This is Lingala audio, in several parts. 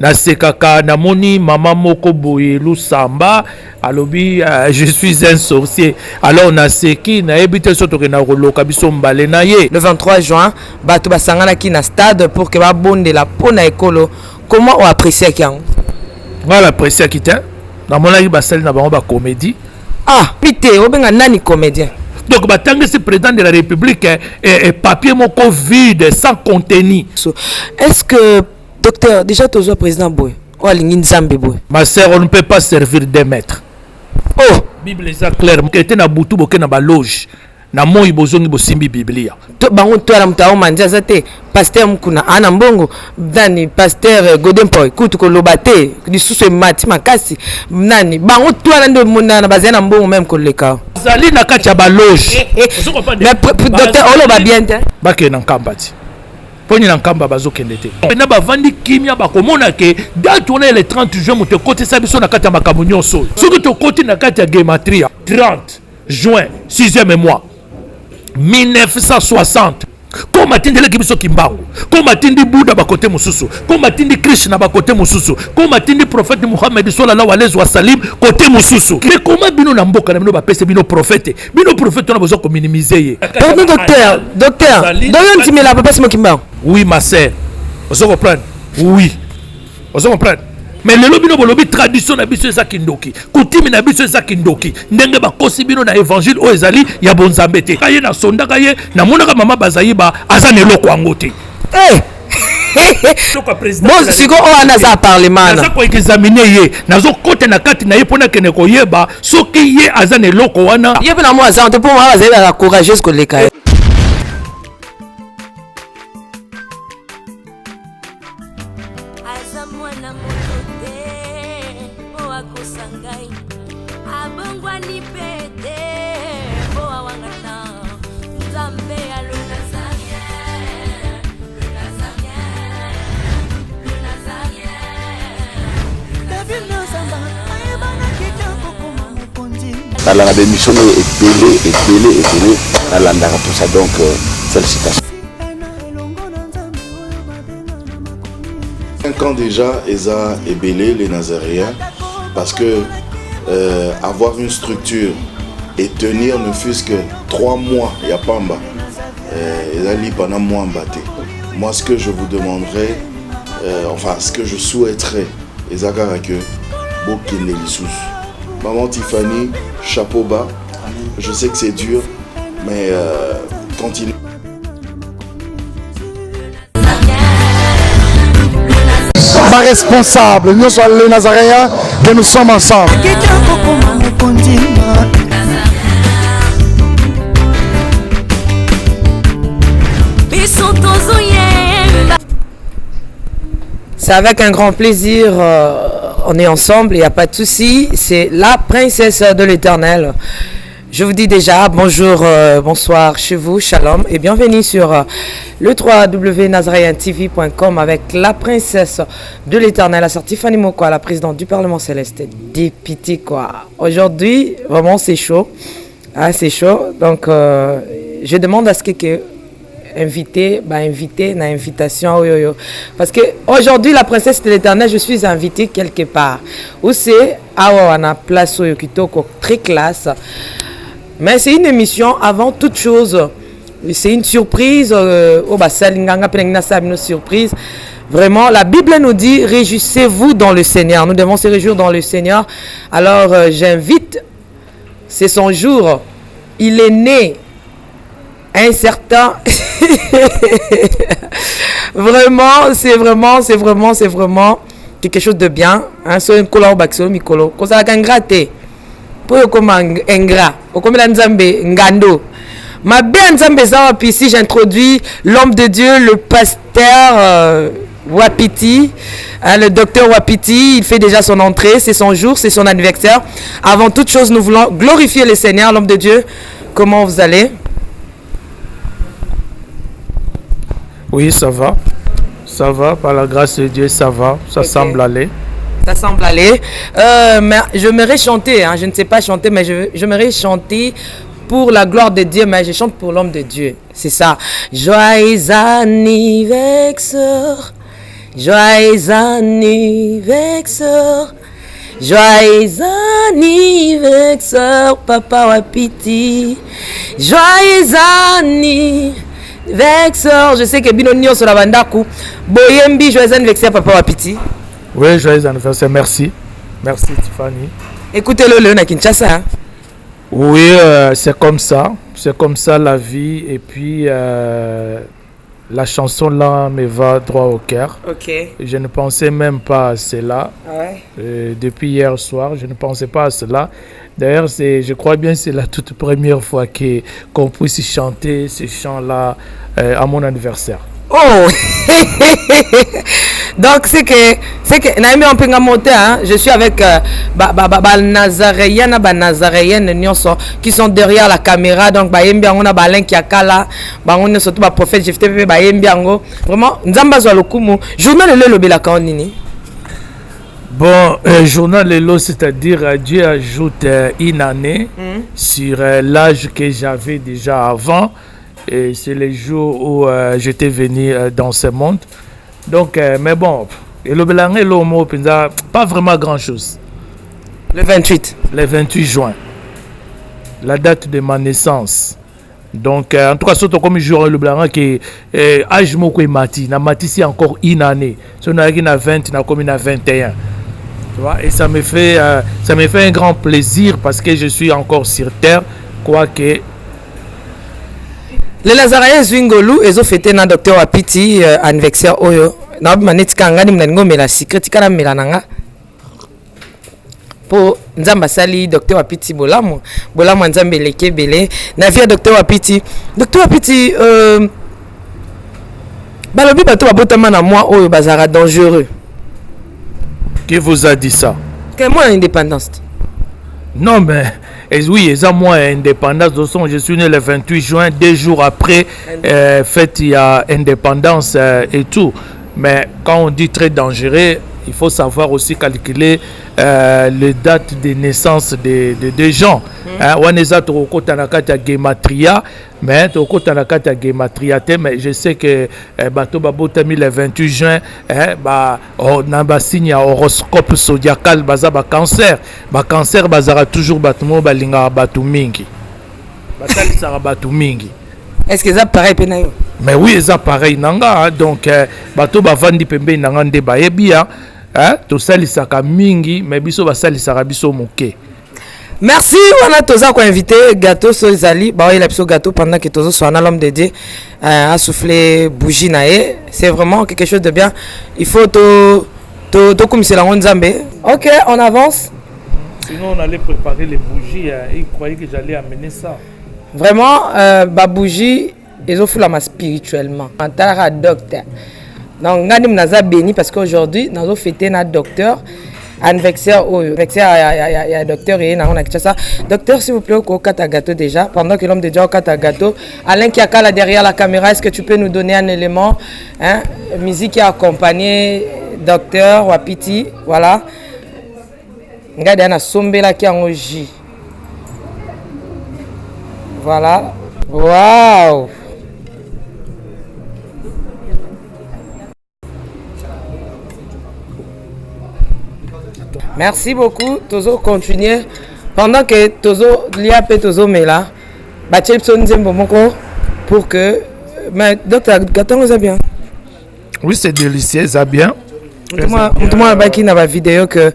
na sekaka na moni mama moko boye Lusamba alobi je suis un sorcier. Alors na seki na ebite soto ke na roloka biso mbale na ye. Le 23 juin, bato basangana ki na stade pour que ba bonde la pona ekolo. Comment on apprécie kiango? Voilà apprécie kita. Na mona ki basali na bango ba comédie. Ah, pité, obenga nani comédien. Donc batanga ce président de la République est papier moko vide sans contenu. Est-ce que docteur déjà toujours président boy ou alingi nzambe boy? Ma sœur, on ne peut pas servir des maîtres. Oh, Bible est claire, que était na butu boke na ba loge. Na moi bozongi bosimbi Biblia. to bango to ala mtao manjaza te. Pasteur mkuna ana mbongo nani pasteur Godempoy kutu ko lobate lisusu mati makasi nani bango to ala ndo mona na bazana mbongo même ko leka. Zali na kati ya ba loge. Mais docteur oloba bien te. Bake na nkambati. Poni na nkamba bazokende te. Na bavandi kimia bakomona ke date on est le 30 juin moto côté ça biso na kati ya makambo nyonso. Soki to côté na kati ya gematria 30 juin 6e mois 1960. Comme atindi kibiso kimbangu, comme atindi Bouddha bakote mususu, comme atindi Krishna bakote mususu, comme atindi prophète Muhammad sallallahu alayhi wa sallam kote mususu. Mais comment bino na mboka na bino ba pese bino prophète on a besoin de minimiser. Pardon docteur, doyon timela papa simo kimbangu. Oui ma sœur. Vous comprenez? Oui. Vous comprenez? Mais le lobby bolobi tradition na biso eza kindoki. Coutume na biso eza kindoki. Ndenge ba kosi bino na évangile o ezali ya bonzambe te. Kaye na sonda kaye na monaka mama bazayiba aza neloko yango te. Eh. Bon siko o anaza parlement. Naza ko examiner ye. Nazo kote na kati na ye pona kene ko yeba soki ye aza neloko wana. Ye pe na mo aza te pour moi bazayiba la courageuse ko leka. La démission est belée, à l'andara pour ça, donc félicitations. 5 ans déjà, Eza est belé, les Nazaréens, parce que avoir une structure et tenir ne fût-ce que 3 mois, il n'y a pas en bas. Eza li pendant moi en bâté. Moi, ce que je vous demanderais, enfin, ce que je souhaiterais, Eza que Bokele Lissous. Maman Tiffany, chapeau bas. Je sais que c'est dur, mais continue. Pas responsable, nous sommes les Nazaréens, que nous sommes ensemble. C'est avec un grand plaisir. On est ensemble, il n'y a pas de souci. C'est la princesse de l'Éternel. Je vous dis déjà bonjour, bonsoir chez vous, shalom et bienvenue sur le www.nazaraentv.com avec la princesse de l'Éternel, la sœur Tiffany Mokwa, la présidente du Parlement Céleste, député quoi. Aujourd'hui, vraiment c'est chaud. Ah, c'est chaud. Donc, je demande à ce que invité, une invitation. Parce que aujourd'hui, la princesse de l'Éternel, je suis invitée quelque part. Où c'est on a place Kitoko, très classe. Mais c'est une émission avant toute chose. C'est une surprise. Surprise. Vraiment, la Bible nous dit réjouissez-vous dans le Seigneur. Nous devons se réjouir dans le Seigneur. Alors, j'invite, c'est son jour. Il est né un certain. Vraiment, c'est vraiment quelque chose de bien. Hein, sur un color baxo mikolo. Quand ça gratte. Pour comme ingrat. Comme la nzambe ngando. Ma bien nzambe ça puis ici j'introduis l'homme de Dieu, le pasteur Wapiti, hein, le docteur Wapiti. Il fait déjà son entrée. C'est son jour, c'est son anniversaire. Avant toute chose, nous voulons glorifier le Seigneur, l'homme de Dieu. Comment vous allez? Oui, ça va. Ça va, par la grâce de Dieu, ça va. Ça okay. Semble aller. Ça semble aller. Mais j'aimerais chanter, hein. Je ne sais pas chanter, mais j'aimerais chanter pour la gloire de Dieu, mais je chante pour l'homme de Dieu. C'est ça. Joyeux anniversaire. Joyeux anniversaire. Joyeux anniversaire, Papa Wapiti. Joyeux anniversaire. Je sais que Binonio sur la bandaku. Boyembi, joyeux anniversaire, Papa Wapiti. Oui, joyeux anniversaire, merci. Merci Tiffany. Écoutez-le, Léon à Kinshasa. Hein? Oui, c'est comme ça la vie. Et puis, la chanson là me va droit au cœur. Ok. Je ne pensais même pas à cela. Ouais. Depuis hier soir, je ne pensais pas à cela. D'ailleurs, je crois bien que c'est la toute première fois qu'on puisse chanter ces chants-là à mon anniversaire. Oh. Donc c'est que Naïmi on peut monter, hein. Je suis avec Nazaréennes qui sont derrière la caméra. Donc on a Balen qui a kala, on a surtout prophète JFTP vraiment nzamba zo lokumu journal le lobela kaonini. Bon, journal Lelo, c'est-à-dire Dieu ajoute une année sur l'âge que j'avais déjà avant. Et c'est les jours où j'étais venu dans ce monde. Donc, mais bon, et le Belangé, l'homo, pas vraiment grand-chose. Le 28. Le 28 juin. La date de ma naissance. Donc, en tout cas, surtout comme jour le Belangé, qui est âge moko mati. Na mati, c'est encore une année. Si on a 20, on a comme 21. Tu vois? Et ça me fait un grand plaisir parce que je suis encore sur terre. Quoique. Les Nazaréens Zwingolu, ils ont fêté na docteur Wapiti anniversaire oyo. Na maneti kangani mnango mela secret kana mela nanga. Po nzamba sali docteur Wapiti bolamu nzambe leke belé. Na via docteur Wapiti. Docteur Wapiti balobi bato babotama na moi oyo bazara dangereux. Qui vous a dit ça? Quel moi indépendance? Non, mais oui, ils ont moins indépendance. De son, je suis né le 28 juin, 2 jours après, fête, il y a indépendance et tout. Mais quand on dit très dangereux, il faut savoir aussi calculer les dates de naissance des gens. On est à Gematria, mais mais je sais que Bato Babota le 28 juin, on a signé un horoscope zodiacal, ba cancer. Ba cancer bazara toujours batumo balinga batu mingi. Batali sara batu mingi. Est-ce que ça pareil penayo? Mais oui, ça pareil nanga. Donc bato bavandi pembe nanga nde bayebia. To salisaka mingi mais biso basalisaka biso moke. Merci, on a tous invité gâteau Sozali, bah il a pris gâteau pendant que tous sont l'homme de Dieu à souffler bougie nae. C'est vraiment quelque chose de bien. Il faut to comme c'est la ronde zambé. OK, on avance. Sinon on allait préparer les bougies, ils croyaient que j'allais amener ça. Vraiment ba bougie, ils ont fait la masse spirituellement. En tant docteur. Donc ngani mnaza béni parce qu'aujourd'hui nous avons fêté notre docteur. Anniversaire il y a docteur et on a ça. Docteur, s'il vous plaît, au kata gâteau déjà. Pendant que l'homme de Dieu au kata gâteau, Alain qui a là derrière la caméra, est-ce que tu peux nous donner un élément, hein? Musique qui a accompagné docteur Wapiti, voilà. Regardez, on a Sombela qui a un J. Voilà. Waouh. Merci beaucoup. Tozo continuer. Pendant que Tozo liape Tozo mela, Bachel Nzembo moko pour que. Mais docteur, gâteau ça bien. Oui, c'est délicieux, ça bien. Moi, baki na ba vidéo que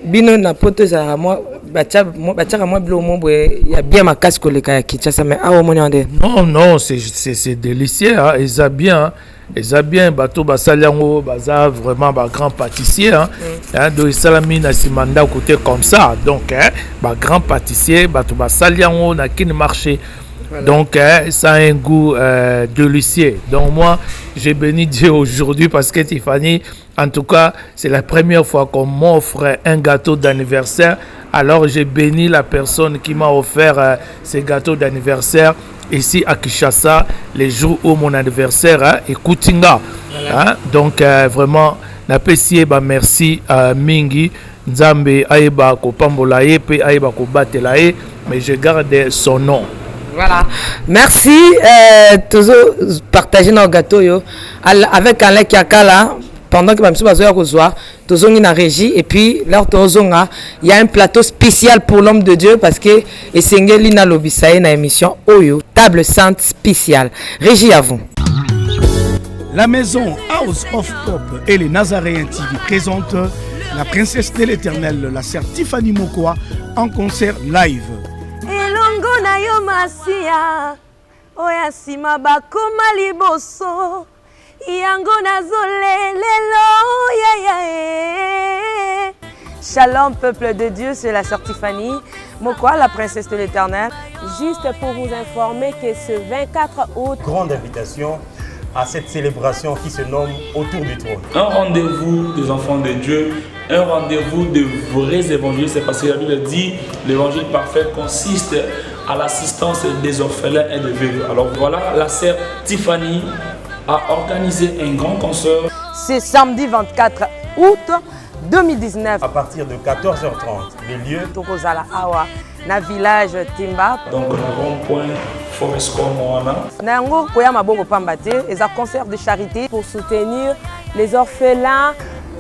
bino na poto za moi bacha moi blo mo boye ya bien ma casque le ka Kinshasa mais ah au monde. Non, c'est délicieux, hein, et ça bien. Hein. Et ça bien, bateau basaliango, baza vraiment ba grand pâtissier, hein. De salami na simanda côté comme ça. Donc, ba grand pâtissier, bateau basaliango na kin marché. Voilà. Donc, ça a un goût délicieux. Donc, moi, j'ai béni Dieu aujourd'hui parce que Tiffany, en tout cas, c'est la première fois qu'on m'offre un gâteau d'anniversaire. Alors, j'ai béni la personne qui m'a offert ce gâteau d'anniversaire. Ici à Kinshasa, les jours où mon anniversaire est Koutinga. Voilà. Hein? Donc, vraiment, napesi ba merci à Mingi. Nzambe aeba ko pambola ye pe aeba ko batela ye, mais je garde son nom. Voilà. Merci. Toujours partager nos gâteaux yo avec Alain Kiakala pendant que Mamsou Bazoya Kozwa, toujours une régie et puis là il y a un plateau spécial pour l'homme de Dieu parce que Esengeli na lobisaye na émission Oyo table sainte spéciale. Régie à vous. La maison House of Pop et les Nazaréens TV présentent la princesse de l'Éternel, la sœur Tiffany Mokoa, en concert live. Elongo na yo masia, oya sima bakoma liboso, yango nazolelelo, yeah. Shalom peuple de Dieu, c'est la sœur Tiffany Mokoa, la princesse de l'Éternel. Juste pour vous informer que ce 24 août, grande invitation à cette célébration qui se nomme Autour du trône. Un rendez-vous des enfants de Dieu, un rendez-vous de vrais évangélistes, c'est parce que la Bible dit l'évangile parfait consiste à l'assistance des orphelins et des veuves. Alors voilà, la sœur Tiffany a organisé un grand concert. c'est samedi 24 août 2019. À partir de 14h30, les lieux Tokozala awa na village Timba. Donc le rond-point Forescom wana. Na yango koya mabongo pamba te, eza concert de charité pour soutenir les orphelins.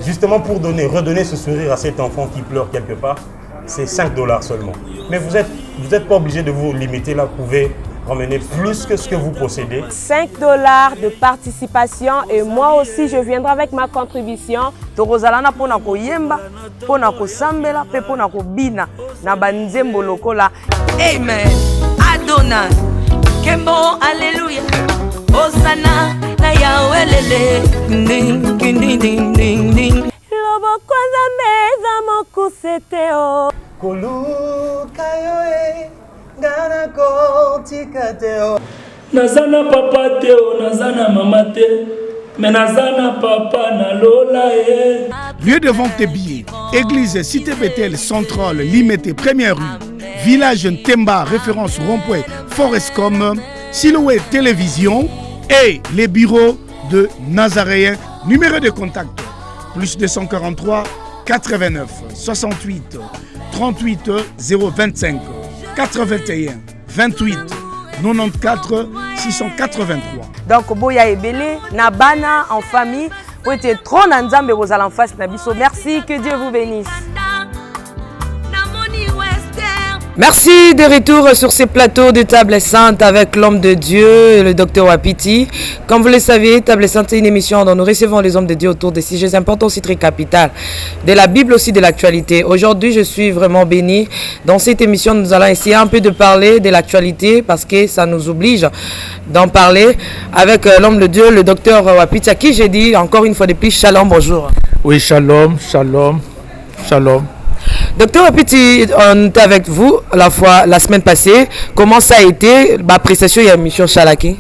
justement pour redonner ce sourire à cet enfant qui pleure quelque part. C'est 5 $ seulement. Mais vous êtes pas obligé de vous limiter là, vous pouvez ramener plus que ce que vous possédez. 5 $ de participation et moi aussi je viendrai avec ma contribution. Tokozalana pona koyemba, pona kosambela, pe pona kobina na banzembo lokola. Amen. Adonai. Kembo, alléluia. Hosanna, na Yahweh lele. Ding ding ding ding ding. Lobo kwanza meza mokuseteo. Koluka yoe, ngana kotika teo. Nazana papa teo, nazana mama te, mais nazana papa na lola e. Lieu de vente de billets, église Cité Bethel Centrale, Limité, Première rue, village Ntemba, référence rond-point Forescom, Silhouette Télévision et les bureaux de Nazaréens. Numéro de contact, plus 243 89 68 38 025 81 28 94 683. Donc boya ebele na bana en famille pour être trop na nzambe kozala en face na biso. Merci, que Dieu vous bénisse. Merci de retour sur ces plateaux de Table Sainte avec l'homme de Dieu, le docteur Wapiti. Comme vous le savez, Table Sainte est une émission dont nous recevons les hommes de Dieu autour des sujets importants aussi très capitales, de la Bible aussi de l'actualité. Aujourd'hui, je suis vraiment béni. Dans cette émission, nous allons essayer un peu de parler de l'actualité parce que ça nous oblige d'en parler avec l'homme de Dieu, le docteur Wapiti, à qui j'ai dit encore une fois de plus, shalom, bonjour. Oui, shalom, shalom, shalom. Docteur Wapiti, on était avec vous la semaine passée. Comment ça a été ma prestation et la mission Chalaki?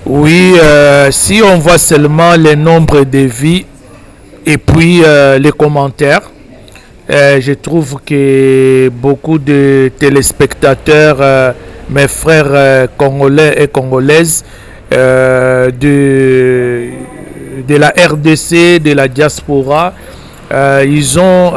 Oui, si on voit seulement le nombre de vies et puis les commentaires, je trouve que beaucoup de téléspectateurs, mes frères congolais et congolaises de la RDC, de la diaspora, ils ont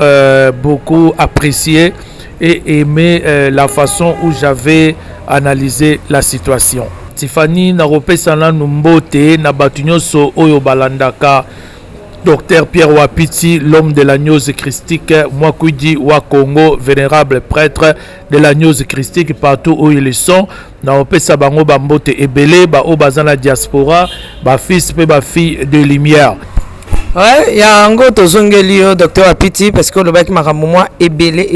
beaucoup apprécié et aimé la façon où j'avais analysé la situation. Tiffany Naropesana Numbote Nabatunyoso Oyo Balandaka, Docteur Pierre Wapiti, l'homme de la news christique, Mwakwidi wa Congo, vénérable prêtre de la news christique partout où ils sont. Naropesa bango bambote ebele ba obazana diaspora, ba fils pe ba fille de lumière. Ouais, il y a un gros tozongeli docteur Wapiti parce que le bac m'a moi ebele.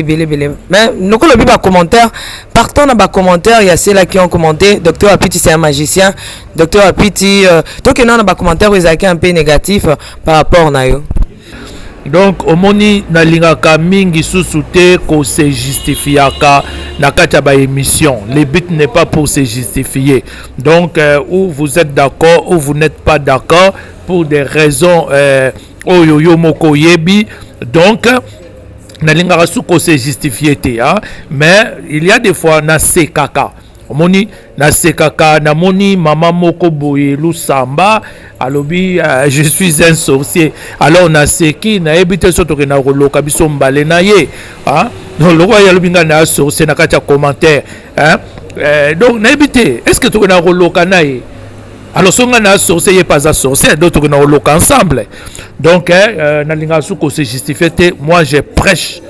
Mais nous quand le commentaire, partons dans bas commentaire, il y a ceux là qui ont commenté docteur Wapiti c'est un magicien. Docteur Wapiti donc il y a un bas commentaire où ils ont un peu négatif par rapport à eux. Donc omoni na lingaka mingi susute ko se justifiaka na kati ya ba émission. Le but n'est pas pour se justifier. Donc où vous êtes d'accord ou vous n'êtes pas d'accord pour des raisons oyoyo moko yebi. Donc na lingaka su ko se justifier te hein? Mais il y a des fois na sekaka. Omoni na sekaka na moni mama moko boye lusamba alobi je suis un sorcier. Alors na seki na ebite soto ke na roloka biso mbale na ye hein. Donc le roi yalobi nga na sorcier na kati ya commentaire hein. Donc n'habitez est-ce que tu connais Rolokanaï? Alors si on a sorcier pas à sorcier, d'autres qu'on a local ensemble. Donc nalingasu ko se justifier, moi je prêche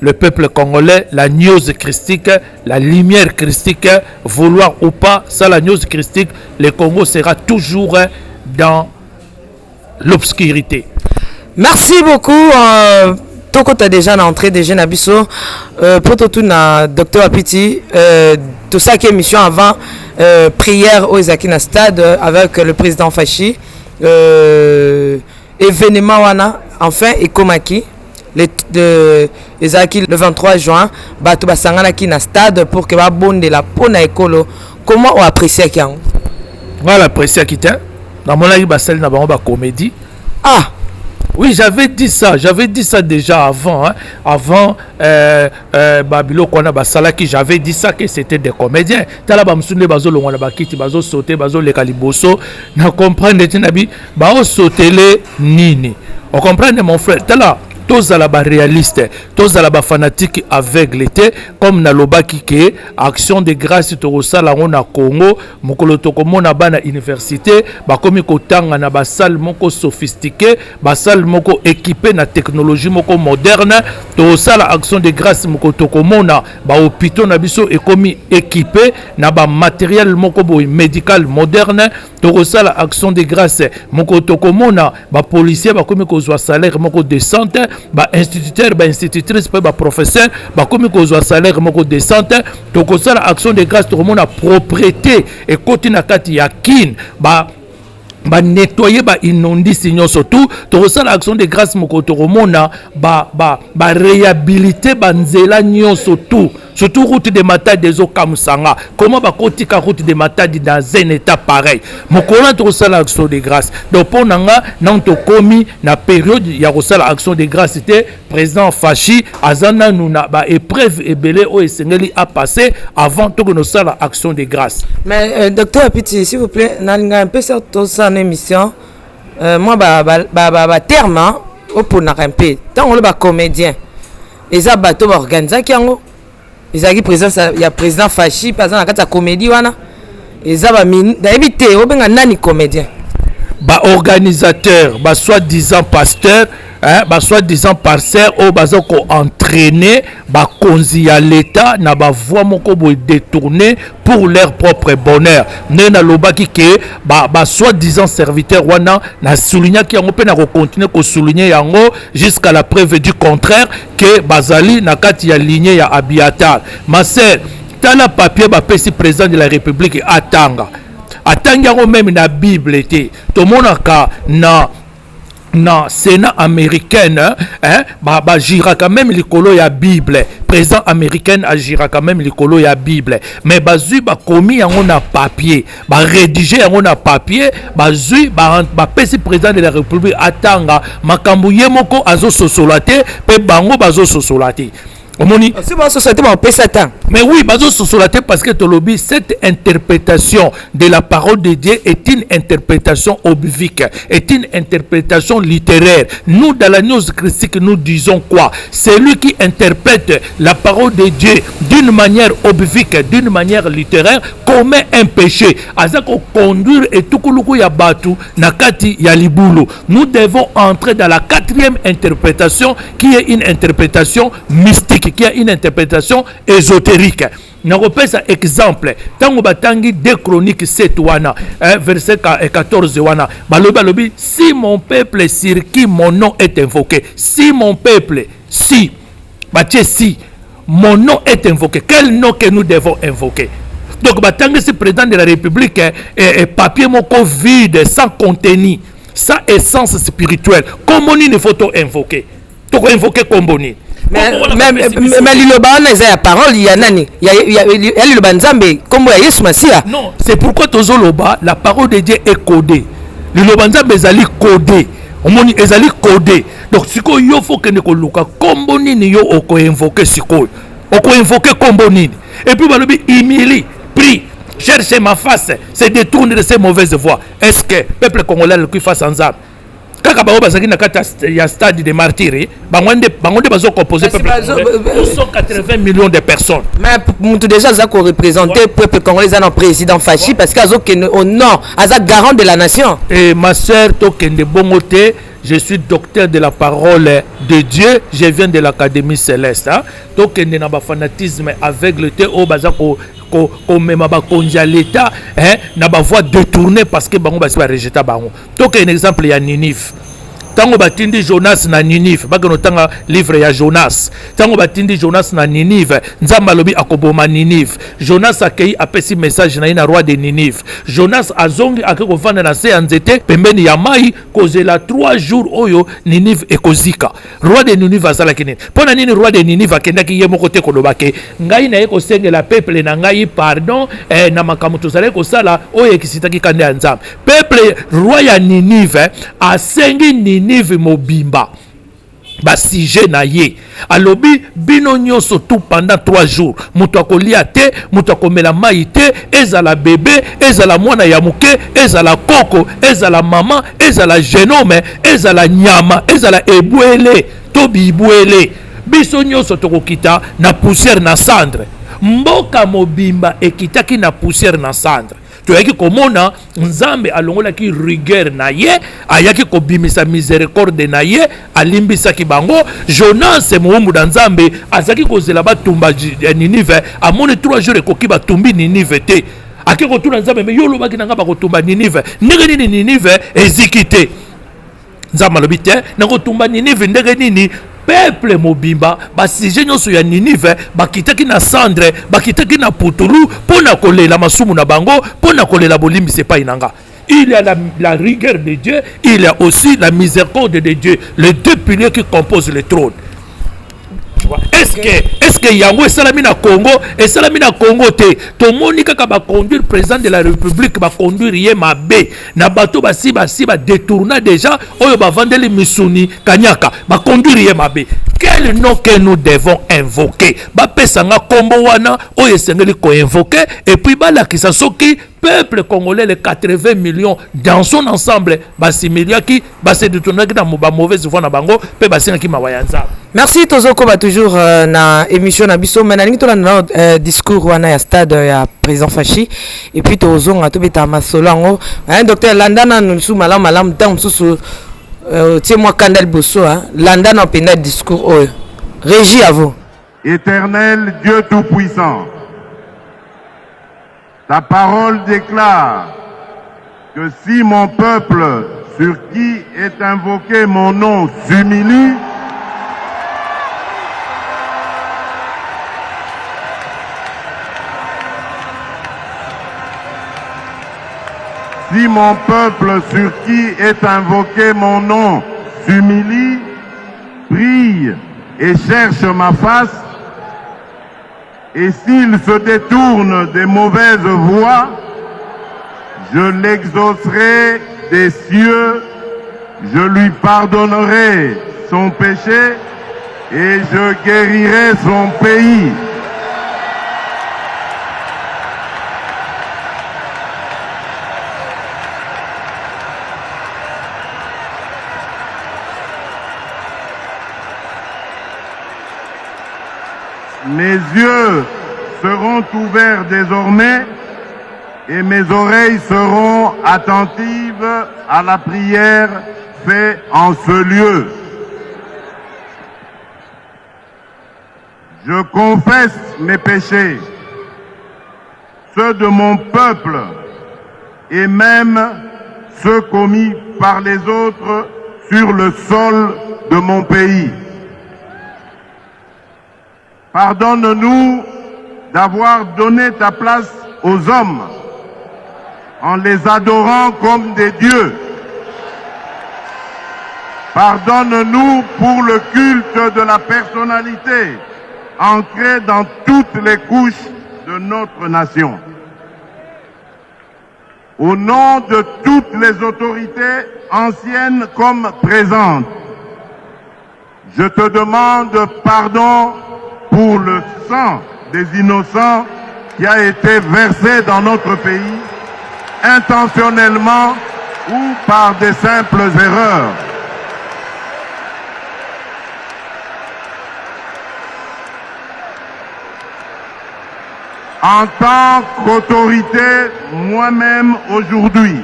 le peuple congolais la news christique, la lumière christique, vouloir ou pas, ça la news christique, le Congo sera toujours dans l'obscurité. Merci beaucoup. Toko tu as déjà entré des jeunes abisso pour tout na docteur Apiti tout ça qui est émission avant prière au Ezaki stade avec le président Fachi événement wana enfin ekomaki de Ezaki le 23 juin bato basangana ki na stade pour que ba bonde la pona ekolo. Comment on apprécie ki yango? Voilà apprécier ki ta na mona ki basel na bango ba comédie. Ah oui, j'avais dit ça déjà avant. Hein. Avant, Babilo Kona Basalaki, j'avais dit ça que c'était des comédiens. Tala Bamsune Bazo Longwana Bakiti, Bazo Sauté, Bazo Le Kaliboso. Na comprendre, Tinabi, Bao Sauté le Nini. On comprend, mon frère. Tala. Tous à la réaliste, tous à la fanatique aveugle, comme na lobaki ke action de grâce to la on a Congo, mokolo to komona bana université, ba komi ko tanga na ba salle moko sophistiqué, ba salle moko équipé na technologie moko moderne, to la action de grâce moko to komona ba hôpitaux na biso e komi équipé na ba matériel moko boy médical moderne, to la action de grâce moko to komona ba policier ba komi ko zwa salaire moko décente. Ba instituteur, ba institutrice, ba professeur, ba comme qu'on soit salaire moko décente, donc ça la action de grâce tout le monde a propriété et côté na kati ya kin ba nettoyer ba inondi signaux surtout to ça l'action de grâce moko to remona ba réhabiliter ba nzela nyonso surtout route de Matadi des Okamusanga. Comment ba kotika route de Matadi dans un état pareil? Mokola to ça l'action de grâce. Donc pour nanga non to komi na période ya ça l'action de grâce c'était président Fachi azana nuna ba épreuve ebele o esengeli a passé avant to no ça l'action de grâce. Mais docteur Apiti s'il vous plaît, nalinga un peu sur tout ça en émission. Moi terme au pour na un peu. Tant on le ba comédien. Les abato ba organiser kiango. Ezaki président il y a président Fachi par exemple na comédie wana ezaba d'habiter au benga nani comédien ba organisateur ba soi-disant pasteur hein ba soi-disant pasteur au bazoko entraîner ba konzi ya l'état na ba voix moko boy détourner pour leur propre bonheur nena lobaki ke ba soi-disant serviteur wana na souligner ki yango pe na continuer ko souligner yango jusqu'à la preuve du contraire que bazali na kati ya lignée ya Abiatar ma sœur tala papier ba pesi président de la République atanga yango même na Bible était to monaka na Sénat américaine hein gira quand même likolo ya Bible président américain agira quand même likolo ya Bible mais bazui ba komi yango na papier ba rédiger yango na papier bazui ba pesi président de la République atanga makambu ye moko azo sosolate pe bango bazo sosolate. Mais oui, parce que Tolobi, cette interprétation de la parole de Dieu est une interprétation obvique, est une interprétation littéraire. Nous, dans la news christique, nous disons quoi? C'est lui qui interprète la parole de Dieu d'une manière obvique, d'une manière littéraire, commet un péché. Azako conduire et tout kuluku ya batu nakati ya libulu. Nous devons entrer dans la quatrième interprétation qui est une interprétation mystique, qui a une interprétation ésotérique. N'a repère ça exemple. Tango batangi 2 Chroniques 7 wana, verset 14 wana. Balobi, si mon peuple sur qui mon nom est invoqué, si mon peuple, si mon nom est invoqué, quel nom que nous devons invoquer? Donc batangi c'est président de la République et papier moko vide sans contenu, sans essence spirituelle. Comment il faut invoquer? Tu peux invoquer Komboni. Mais liloba na za parole ya nani ya liloba nzambe kombo ya Yesu Masia. Non, c'est pourquoi tozoloba la parole de Dieu est codée. Liloba nzambe ezali codé. Omoni ezali codé. Donc siko yo faut que ne koluka kombo nini yo oko invoquer siko. Oko invoquer kombo nini. Et puis balobi humili, prie, cherche ma face, se détourne de ces mauvaises voies. Est-ce que peuple congolais le qui face ensemble? kaka bao bazaki na kata ya stade de martyrs bangonde bazo composer peuple 180 millions de personnes. Mais mutu déjà za ko représenter peuple congolais dans président Fachi parce qu'azo que au nom aza garant de la nation. Et ma sœur tokende bongote, je suis docteur de la parole de Dieu, je viens de l'académie céleste. Tokende na ba fanatisme aveugle te o baza ko mema ba konja l'état na ba voix détournée parce que bango basi ba rejeter bango. Toke un exemple ya Ninive. Tango batindi Jonas na Ninive, bakono tanga livre ya Jonas. Tango batindi Jonas na Ninive, nzamba lobi akoboma Ninive. Jonas akei apesi message na roi de Ninive. Jonas azongi akeko vanda na se nzete pembeni ya mai kozela 3 jours oyo Ninive ekozika. Roi de Ninive azala kinene. Pona nini roi de Ninive akendaki ye moko te kolobake. Ngai na ye kosengela peuple na ngai pardon na makamu tozala kosala oyo ekisitaki kande ya nzambe. Peuple roi ya Ninive asengi Ninive mobimba ba sujet na ye alobi bino nyonso tout pendant 3 jours mutu akolia te mutu akomela mai te ezala bébé ezala mwana ya muke ezala koko ezala mama ezala genome ezala nyama ezala ebwele to bibwele biso nyonso tokokita na poussière na cendre mboka mobimba ekitaki na poussière na cendre. Toyaki komona nzambe alongolaki rigueur na ye ayaki kobimisa miséricorde na ye alimbisaki bango. Jonas muumbu da nzambe azaki kozela batumba Ninive amoni 3 jours ekoki batumbi Ninive te akiko tuna nzambe me yolo baki nanga bakotumba Ninive ndenge nini Ninive ezikite nzambe lobi te nakotumba Ninive ndenge nini peuple mobimba basije nyonso ya Ninive bakitaki na cendre bakitaki na putulu pona kolela masumu na bango pona kolela bolimbisa epai nanga. Il y a la rigueur de Dieu, il y a aussi la miséricorde de Dieu, les deux piliers qui composent le trône. Est-ce que yango esalami na Congo te tomoni kaka ba conduire président de la République ba conduire ye mabe na bato basi ba détourna déjà oyo ba vandeli misuni kanyaka ba conduire ye mabe. Quel nom que nous devons invoquer ba pesanga kombo wana oyo sengeli ko invoquer et puis ba la kisa soki peuple congolais les 80 millions dans son ensemble basimiliaki base détourna na mauvaise voie na bango pe basengaki mawayanza. Merci Tozoko ba toujours na émission na biso mais nalingi to na discours wana ya stade ya président Fachi et puis tozonga to beta masolo ngo docteur Landana nusu malam tam susu tie moi Kandel Bosso Landana penda discours oyo. Régie à vous. Éternel Dieu tout-puissant, ta parole déclare que si mon peuple sur qui est invoqué mon nom s'humilie, si mon peuple sur qui est invoqué mon nom s'humilie, prie et cherche ma face, et s'il se détourne des mauvaises voies, je l'exaucerai des cieux, je lui pardonnerai son péché et je guérirai son pays. Mes yeux seront ouverts désormais et mes oreilles seront attentives à la prière faite en ce lieu. Je confesse mes péchés, ceux de mon peuple et même ceux commis par les autres sur le sol de mon pays. Pardonne-nous d'avoir donné ta place aux hommes en les adorant comme des dieux. Pardonne-nous pour le culte de la personnalité ancré dans toutes les couches de notre nation. Au nom de toutes les autorités anciennes comme présentes, je te demande pardon pour le sang des innocents qui a été versé dans notre pays, intentionnellement ou par des simples erreurs. En tant qu'autorité, moi-même aujourd'hui,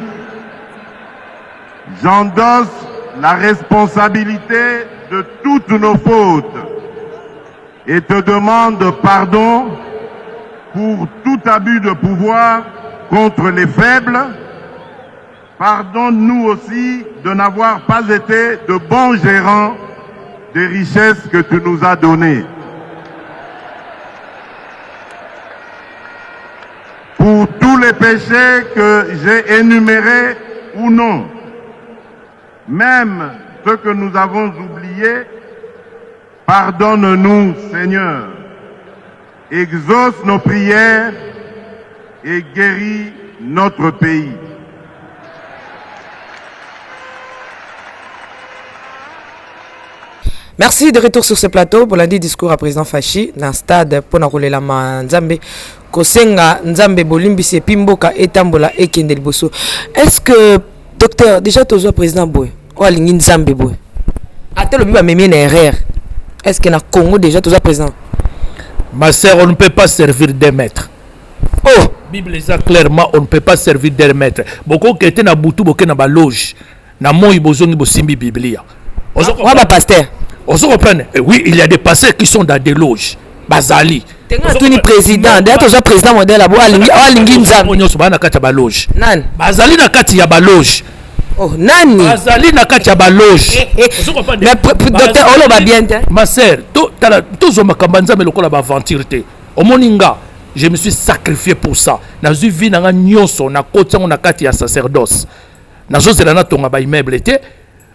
j'endosse la responsabilité de toutes nos fautes et te demande pardon pour tout abus de pouvoir contre les faibles. Pardonne-nous aussi de n'avoir pas été de bons gérants des richesses que tu nous as données. Pour tous les péchés que j'ai énumérés ou non, même ceux que nous avons oubliés, pardonne-nous, Seigneur. Exauce nos prières et guéris notre pays. Merci de retour sur ce plateau pour lundi discours à président Fachi dans le stade pour la Nzambe Kosenga Nzambe Bolimbisi Pimboka Etambola et Kendel Bosso. Est-ce que docteur déjà tozo président Boy ou alingi Nzambe Boy ate le biba memi na erreur? Est-ce que na Congo déjà tozo président? Ma sœur, on ne peut pas servir des maîtres. Oh, Bible est clairement, on ne peut pas servir des maîtres. Beaucoup qui étaient na butu, beaucoup na ba loge, na moi ibozongi bosimbi Biblia. Ouais, bah pasteur. On se reprend. Oui, il y a des pasteurs qui sont dans des loges. Bazali. Tuni président, d'ailleurs tozo président modèle abo alingi Nzambe. On se na kati ya ba loge. Nan. Bazali na kati ya ba loge. Oh, nani? Bazali na kati ya ba loge. Mais docteur Olo ba bien te. Ma sœur, tozo makamba Nzambe lokola ba aventure te. Omoninga, je me suis sacrifié pour ça. Na zu vi na nga nyonso na koti na kati ya sacerdoce. Na zo zela na tonga ba immeuble te.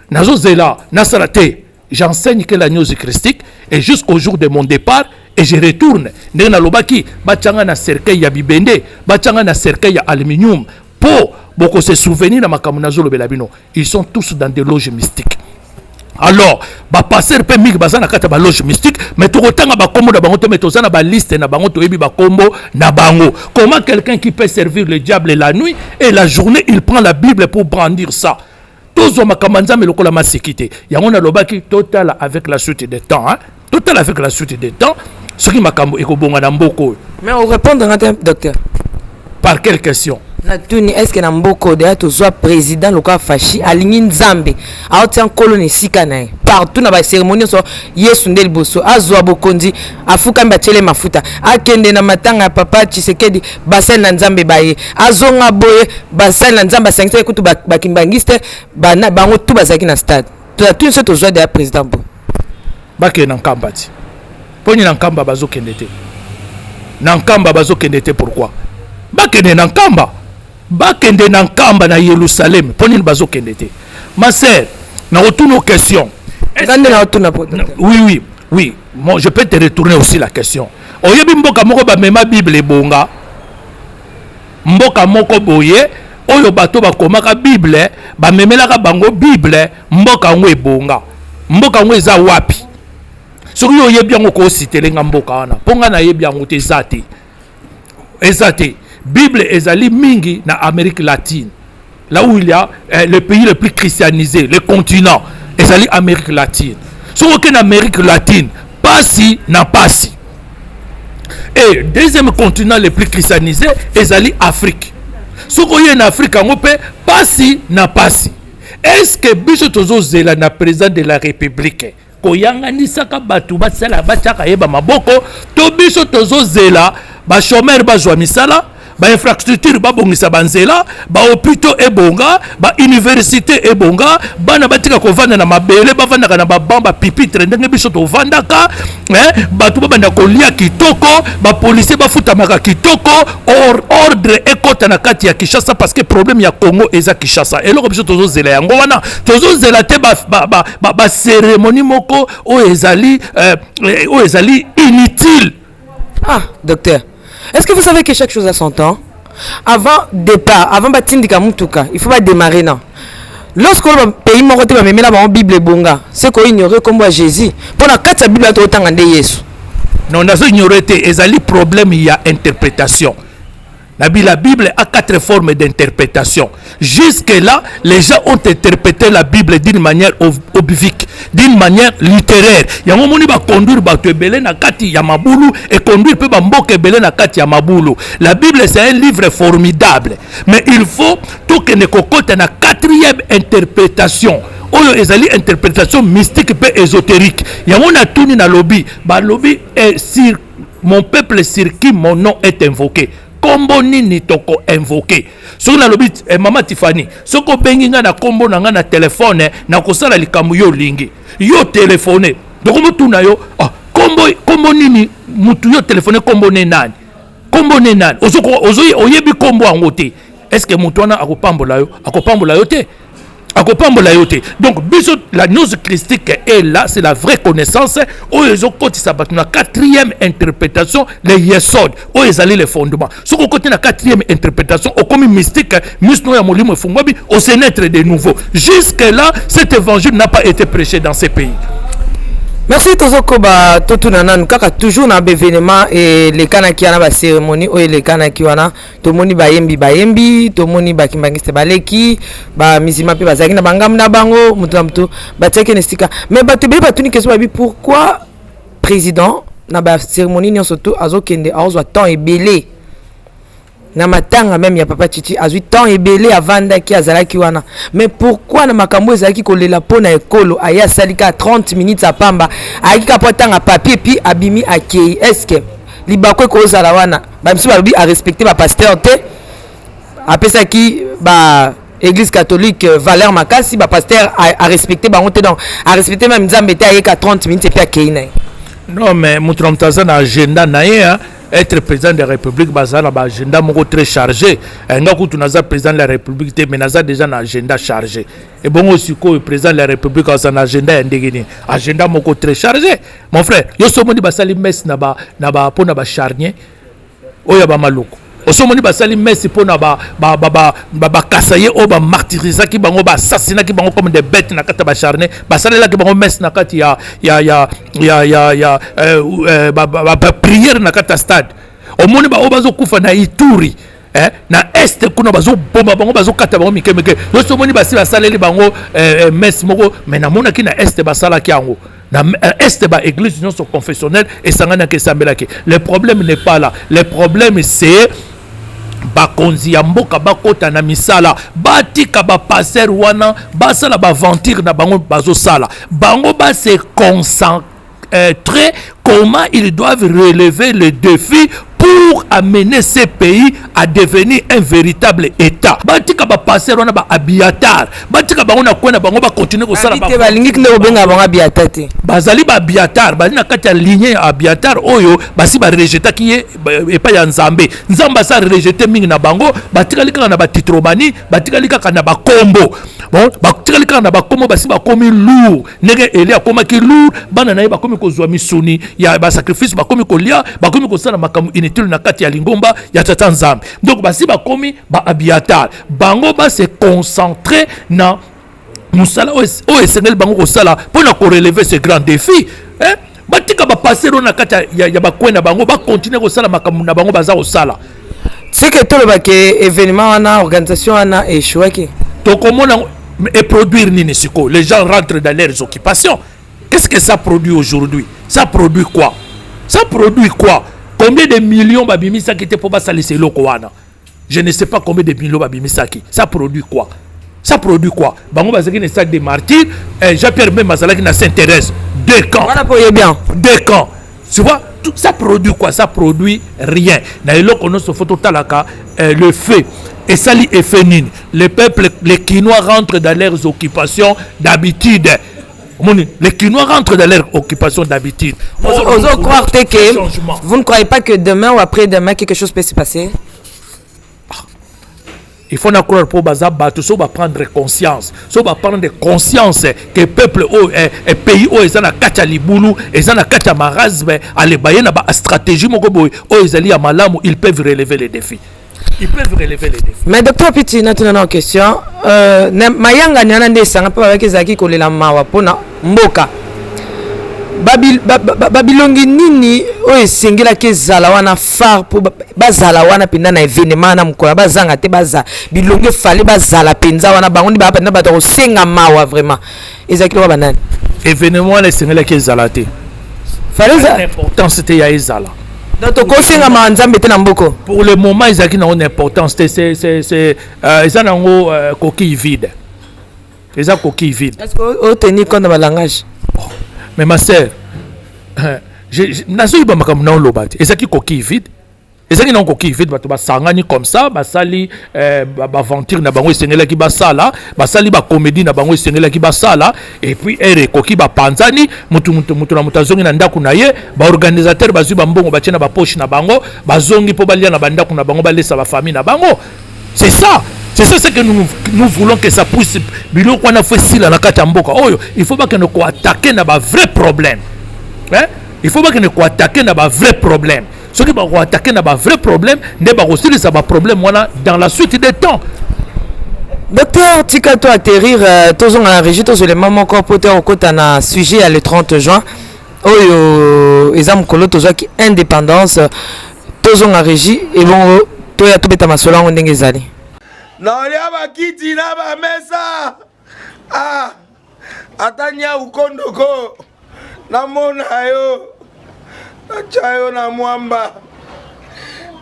Na zo zela na salate. J'enseigne que l'agneau christique et jusqu'au jour de mon départ et je retourne. Ndena lobaki bachanga na cercueil ya bibende, bachanga na cercueil ya aluminium pour beaucoup se souvenir na makamuna zolo belabino. Ils sont tous dans des loges mystiques. Alors, ba passer pe mig bazana kata ba loge mystique, mais to rotanga ba kombo na bango to meto zana ba liste na bango to yebi ba kombo na bango. Comment quelqu'un qui peut servir le diable la nuit et la journée, il prend la Bible pour brandir ça? Tous ma kamanza mais lokola ma sécurité. Yango na lobaki total avec la suite des temps, hein? Total avec la suite des temps. Ce qui m'a kambo ekobonga na mboko. Mais on répond dans un docteur. Par quelle question? Est-ce que Namboko de soit président local Fachi aligné Nzambe a obtenu colonie sikanae partout na ba cérémonie so Yesu ndel boso azwa bokondi afuka mbachele mafuta akende na matanga papa Tshisekedi basel na Nzambe baye azonga boye basel na Nzambe sangisa kutu bakimbangiste bana bango tu bazaki na stade tout ce tozo de président bo bake na nkamba ti poni na nkamba bazo kendete na nkamba bazo kendete pourquoi bakende na nkamba bakende na nkamba na Yerusalem poni bazo kendete. Ma sœur, na retourne aux questions. Oui, moi je peux te retourner aussi la question. Oyebi mboka moko ba mema Bible bonga. Mboka moko boye oyo bato ba komaka Bible ba memelaka bango Bible mboka ngwe bonga. Mboka ngwe za wapi? Soki oyebi yango ko citelenga mboka wana. Ponga na yebi yango te zate. Ezate. Bible ezali mingi na Amérique latine. Là où il y a le pays le plus christianisé, le continent, ezali Amérique latine. Sur aucune Amérique latine, pasi na pasi. Et deuxième continent le plus christianisé, ezali Afrique. Sur aucune Afrique on peut pasi na pasi. Est-ce que biso tozo zela na président de la République koyanga nisaka batu basala bachaka yeba maboko to biso tozo zela ba chômeur bazwa misala ba infrastructure ba bongisa banzela ba hôpitaux ebonga ba université ebonga bana batika kovanda na mabele bavanda na ba bamba pipitre ndenge biso to vandaka batu babanda kolia kitoko ba policier bafuta maka kitoko ordre ekota na kati ya Kinshasa parce que problème ya Congo eza Kinshasa eloko biso tozo zela yango wana tozo zela te ba cérémonie moko o ezali inutile. Ah docteur, est-ce que vous savez que chaque chose a son temps? Avant départ, avant batindika mutuka, il faut pas démarrer non. Lorsque le pays m'a retenu mais là la Bible bonga, c'est qu'on ignorait comme Jésus. Pour la carte Bible tout autant de Yesu. Non, on a ignoré ezali problème il y a interprétation. La Bible a 4 formes d'interprétation. Jusque-là, les gens ont interprété la Bible d'une manière obivique, d'une manière littéraire. Il y a un moment où va conduire Batebele na kati ya mabulu et conduire peut bamboke bele na kati ya mabulu. La Bible c'est un livre formidable, mais il faut tout que ne cocote na 4e interprétation. Oyo ezali interprétation mystique pe ésotérique. Il y a un atuni na lobby, ba lobby est sur mon peuple sur qui mon nom est invoqué. Kombo nini toko invoqué. Soki na lobi mama Tiffany, soko bengi nga na kombo na nga na telefone na kosala likambo yo lingi. Yo telefone. Donc mutu na yo, kombo nini mutu yo telefone kombo ne nani? Kombo ne nani? Ozoyi oyebi kombo ango te. Est-ce que mutu wana akopambola yo? Akopambola yo te? Donc, la gnose christique est là, c'est la vraie connaissance. Où ils ont côté ça, la 4e interprétation, les yesod, où ils allaient les fondements. Ce qu'on côté la 4e interprétation, au comme mystique, au sénètre de nouveau. Jusque-là, cet évangile n'a pas été prêché dans ces pays. Merci Tozoko ba totunana kaka toujours na événement et les kanaki na ba cérémonie ou les kanaki wana to moni bayembi to moni ba kimbangiste baleki ba mizima pe bazaki na bangam na bango mutu ba teke nestika mais ba te be ba tuni question ba pourquoi président na ba cérémonie nyonso to azokende azwa temps ebelé na matanga même ya papa Titi azui temps ebelé avanda ki azalaki wana mais pourquoi na makambo ezalaki kolela pona ekolo aya salika 30 minutes à pamba ayaki kapotanga papier puis abimi akei est-ce que libako ko zala wana ba msi ba a respecter ba pasteur te apesa ki ba église catholique valeur makasi ba pasteur a respecter ba honte donc a respecter même nzambe te ayeka 30 minutes et puis akei na non mais mutramtaza na agenda na ye être président de la République bazala ba agenda moko très chargé nga kutu naza président de la République te mais naza déjà na agenda chargé et bon aussi ko président de la République a son agenda ndegeni agenda moko très chargé mon frère yo somoni basali messe na ba pona ba charnier oya ba maluko osomoni basali messe pona ba kasaye o ba martyrisaki bango ba assassinaki bango comme des bêtes na kata ba charnier basali la ki bango messe na kati ya prière na kata stade omoni ba obazo kufa na Ituri na est kuna bazo bomba bango bazo kata bango mike yo somoni basila saleli bango messe moko mais na mona ki na est basala ki yango na est ba église non confessionnelle et sangana ke sambelaki. Le problème n'est pas là, le problème c'est bakonzi ya mboka bakota na misala batika ba passer wana basala ba ventir na bango bazo sala bango ba se concentrer comment ils doivent relever le défi pour amener ces pays à devenir un véritable état. Batika ba passer wana ba abiatar batika bango na kwena bango ba continuer ko sala ba balingi kile obenga bango abiatar te bazali ba abiatar bazina kati ya ligne ya abiatar oyo basi ba rejeta ki e pa ya nzambe sa rejeter mingi na bango batika lika na ba titromani batika lika na ba kombo bon batika lika na ba kombo basi ba komi lourd nege eli akoma ki lourd bana na ba komi ko zwa misuni ya ba sacrifice ba komi ko lia ba komi ko sala makamu inutile na kati ya lingomba ya tata nzambe donc basi ba komi ba abiatar bango ba se concentrer na musala o esengeli bango ko sala pour na ko relever ce grand défi batika ba passer na kati ya ba kwena bango ba continuer ko sala makamu na bango baza ko sala c'est que tout le baké événement wana organisation wana échoué to comment et produire nini siko les gens rentrent dans leurs occupations. Qu'est-ce que ça produit aujourd'hui? Ça produit quoi? Combien de millions babimisa qui étaient pour passer les wana? Je ne sais pas combien de millions babimisa qui. Ça produit quoi? Bango bazaki ne stade des martyrs, Jean-Pierre même Mazalaki na Sainte-Thérèse. 2 camps. Voilà pour y bien. 2 camps. Tu vois, tout ça produit quoi? Ça produit rien. Na eloko no so photo talaka le fait et ça li effénine. Les peuples, les Quinois rentrent dans leurs occupations d'habitude. Les Quinois rentrent dans leur occupation d'habitude. Vous ne croyez pas que demain ou après-demain quelque chose peut se passer? Il faut croire pour Bazaba, tout ça va prendre conscience. Ça va prendre conscience que le peuple et pays où ils ont la kacha libulu, ils ont la kacha marazbe, allez bayer na ba stratégie mokoboy, où ils allaient à Malamu, ils peuvent relever les défis. Mais docteur Piti, nous avons une question. Mayanga nyana nde sanga pe avec ezaki kolela mawa pona mboka. babilongi nini oyo esengelaki ezala wana phare mpo bazala wana mpenza na événement na mokolo bazanga te baza bilongi efali bazala mpenza wana bango ndi baa mpenza bato kosenga mawa vraiment ezalaki loka banani événement wana esengelaki ezala te l'importance te ya ezala donc tokosenga mawa nzambe te na mboko pour le moment ezalaki nango na importance te eza nango coquille vide eza coquille vide est-ce que otenir compte na balangage mais ma sœur nazoyiba makambo na oloba te ezalaki coquille vide ezalaki nango coquille vide bato basangani comme ça basali baventure na bango esengelaki basala basali bacomédie na bango esengelaki basala et puis ere ekoki bapanzani mutu na mutu azongi na ndako na ye baorganisateur bazwi bambongo batie na bapoche na bango bazongi mpo balia na bandako na bango balesa bafamille na bango c'est ça ce que nous voulons que ça puisse biloko wana fo esila na kati ya mboka oyo il faut bakende koattaquer na bavrai problème il faut bakende koattaquer na bavrai problème soki bakoattaquer na bavrai problème nde bakosilisa baproblème wana dans la suite des temps. Docteur tika to atterrir tozonga na régie tozolemba moko po te okota na sujet ya le 30 juin oyo eza mokolo tozwaki indépendance tozonga régie ebongo toya tobeta masolo yango ndenge ezali naolia bakiti na bamesa atanya ukondoko namona yo natia yo na mwamba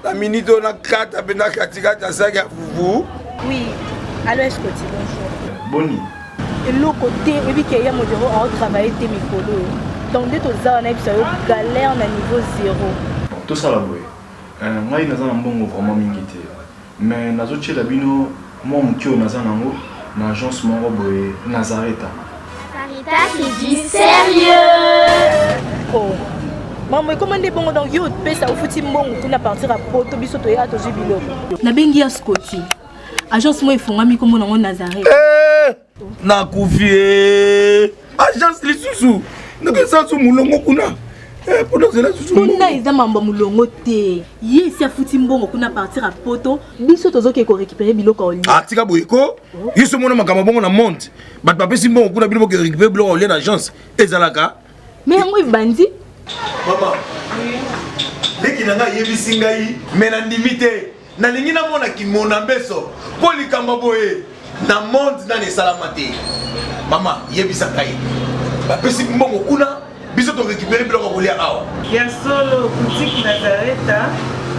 na minito na kata pena katikati ya saki ya fufu. Oui, allô Escoti, bonjour. Boni. Et le côté, et puis qu'il y a mon bureau à travailler tes micros. Donc dès que tu as un galère à niveau 0. Tout ça là, oui. Moi, il y a un bon vraiment mingité. Mais nazo tche labino moi mutio nazanango na agence moko boye Nazareta. Sarita qui dit sérieux. Oh. Maman comment des bons donc yo pesa au fouti mbongo kuna partir à poto biso to ya to jibilo. Na bengi ya Scotty. Agence moi ifungami comme na Nazareta. Na kufie. Agence lisusu. Ndeke sansu mulongo kuna. Kuna eza mambo mulongo te. Ye si afuti mbongo kuna partir à poto, biso tozoke ko récupérer biloko oli. Ah tika boyeko. Yiso mona makama bongo na monte. Bat pape si mbongo kuna biloko récupérer biloko oli na agence. Ezalaka. Mais yango ibandi. Maman. Leki nanga yebisi ngai mena ndimite. Na lingi na mona ki mona beso. Poli kamba boye. Na monte na ne salamate. Maman yebisa ngai. Pape si mbongo kuna biso to récupérer biloko kolia awa. Ya solo boutique Nazareta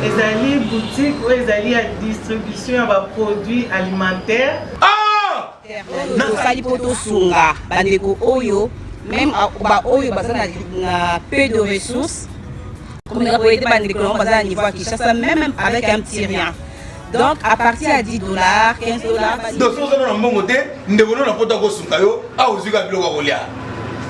ezali boutique où ezali à distribution de produits alimentaires. Ah! Nasali poto sunga bandeko oyo même ba oyo bazana na peu de ressources comme les boyete bandeko bazana niveau à Kinshasa même avec un petit rien. Donc à partir à $10, $15. Donc si vous avez un bon côté, nous devons na poto ko sunga yo a ozuka biloko kolia.